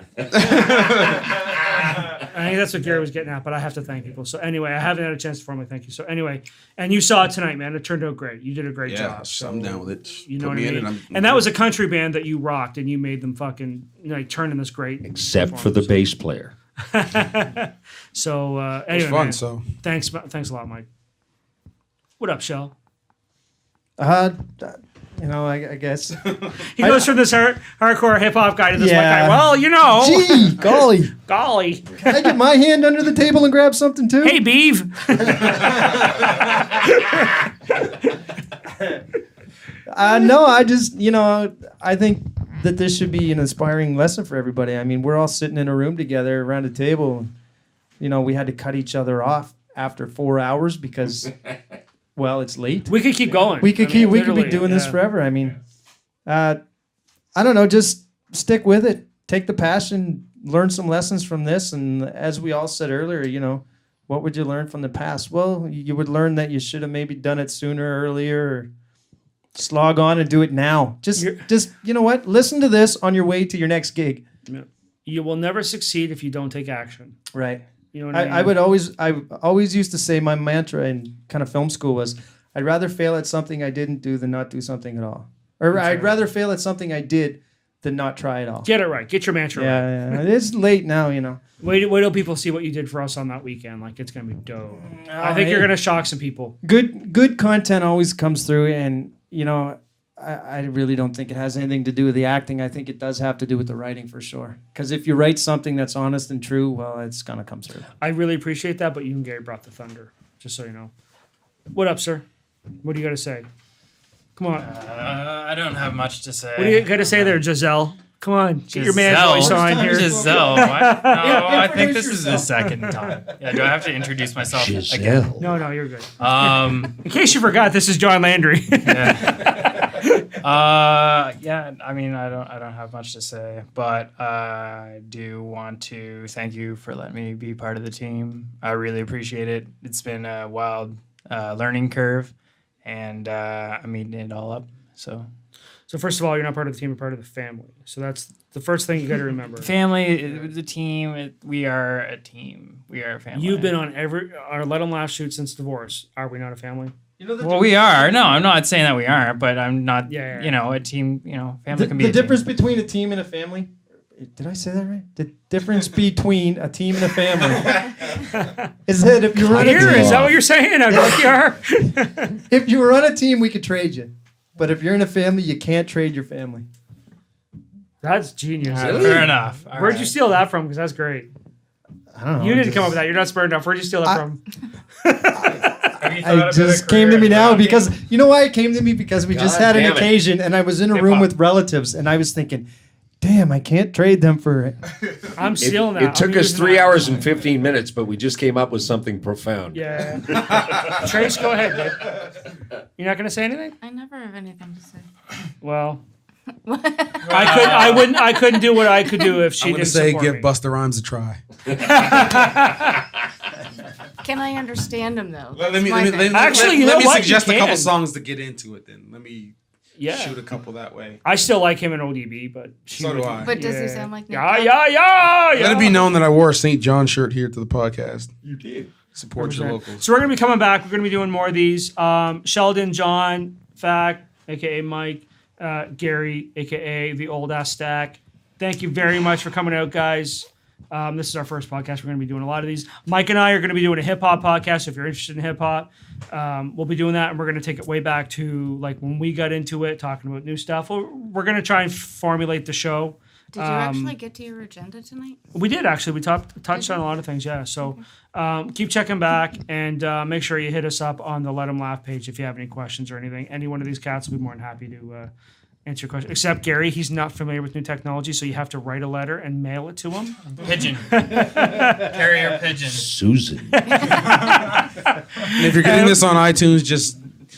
think that's what Gary was getting at, but I have to thank people. So anyway, I haven't had a chance to formally thank you. So anyway, and you saw it tonight, man. It turned out great. You did a great job. So, I'm down with it. You know Put what I me in mean? it, And that was a country band that you rocked, and you made them fucking turn in this great. Except for the bass player. So It anyway, was fun. man, So thanks a lot, Mike. What up, Shell? I guess. He goes from this hardcore hip hop guy to this Yeah. white guy. Well, Gee, golly. golly. Can I get my hand under the table and grab something too? Hey, Beeve. No, I just, I think that this should be an inspiring lesson for everybody. I mean, we're all sitting in a room together around a table. We had to cut each other off after 4 hours because, well, it's late. We could keep going. We could be doing this forever. I mean, I don't know. Just stick with it. Take the passion. Learn some lessons from this. And as we all said earlier, what would you learn from the past? Well, you would learn that you should have maybe done it sooner or earlier, or just log on and do it now. Just you know what? Listen to this on your way to your next gig. You will never succeed if you don't take action. Right. You know what I mean? I always used to say, my mantra in kind of film school was, I'd rather fail at something I didn't do than not do something at all. Or I'd rather fail at something I did than not try at all. Get it right. Get your mantra right. Yeah. It's late now, you know. Wait till people see what you did for us on that weekend. Like, it's gonna be dope. I think you're gonna shock some people. Good content always comes through, and you know, I really don't think it has anything to do with the acting. I think it does have to do with the writing for sure. Because if you write something that's honest and true, well, it's gonna come through. I really appreciate that, but you and Gary brought the thunder, just so you know. What up, sir? What do you got to say? Come on. I don't have much to say. What do you got to say there, Giselle? Come on, get your man voice on here. Giselle. What? No, I think this is the second time. Yeah, do I have to introduce myself again? No, you're good. In case you forgot, this is John Landry. Yeah, I mean, I don't have much to say, but I do want to thank you for letting me be part of the team. I really appreciate it. It's been a wild learning curve, and I'm eating it all up. So first of all, you're not part of the team, you're part of the family. So that's the first thing you got to remember. Family, the team, we are a team. We are a family. You've been on our Let 'Em Laugh shoot since divorce. Are we not a family? Well, we are. No, I'm not saying that we aren't, but I'm not, you know, a team, you know, family can be the a team. difference between a team and a family. Did I say that right? The difference between a team and a family is that if you're on a team. Is that what you're saying? I like you are. If you were on a team, we could trade you. But if you're in a family, you can't trade your family. That's genius. Fair enough. Where'd you steal that from? Because that's great. I don't know. You didn't come up with that. You're not smart enough. Where'd you steal that from? It just came to me now because, you know why it came to me? Because we just had an occasion and I was in a room with relatives and I was thinking, damn, I can't trade them for it. I'm stealing that. It took us 3 hours and 15 minutes, but we just came up with something profound. Yeah. Trace, go ahead, babe. You're not going to say anything? I never have anything to say. Well, I couldn't do what I could do if she I'm gonna didn't say support give me. Busta Rhymes a try. Can I understand him though? Let me Actually, you know let me what? suggest You a couple can. songs to get into it. Then let me Yeah. shoot a couple that way. I still like him in ODB, but So do I. But does he sound like Nick? Yeah. Let it be known that I wore a St. John shirt here to the podcast. You did. Support your locals. So we're gonna be coming back. We're gonna be doing more of these. Sheldon, John, Fact, aka Mike, Gary, aka the old ass stack. Thank you very much for coming out, guys. This is our first podcast. We're going to be doing a lot of these. Mike and I are going to be doing a hip hop podcast. So if you're interested in hip hop, we'll be doing that, and we're going to take it way back to like when we got into it, talking about new stuff. We're going to try and formulate the show. Did you actually get to your agenda tonight? We did actually. We touched on a lot of things. Yeah. So keep checking back and make sure you hit us up on the Let 'Em Laugh page if you have any questions or anything. Any one of these cats will be more than happy to answer your question. Except Gary, he's not familiar with new technology, so you have to write a letter and mail it to him. Pigeon. Carrier pigeon. Susan. And if you're getting this on iTunes, just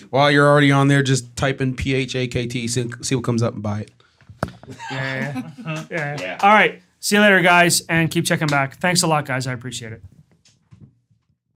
while you're already on there, just type in PHAKT, see what comes up and buy it. Yeah. All right. See you later, guys, and keep checking back. Thanks a lot, guys. I appreciate it.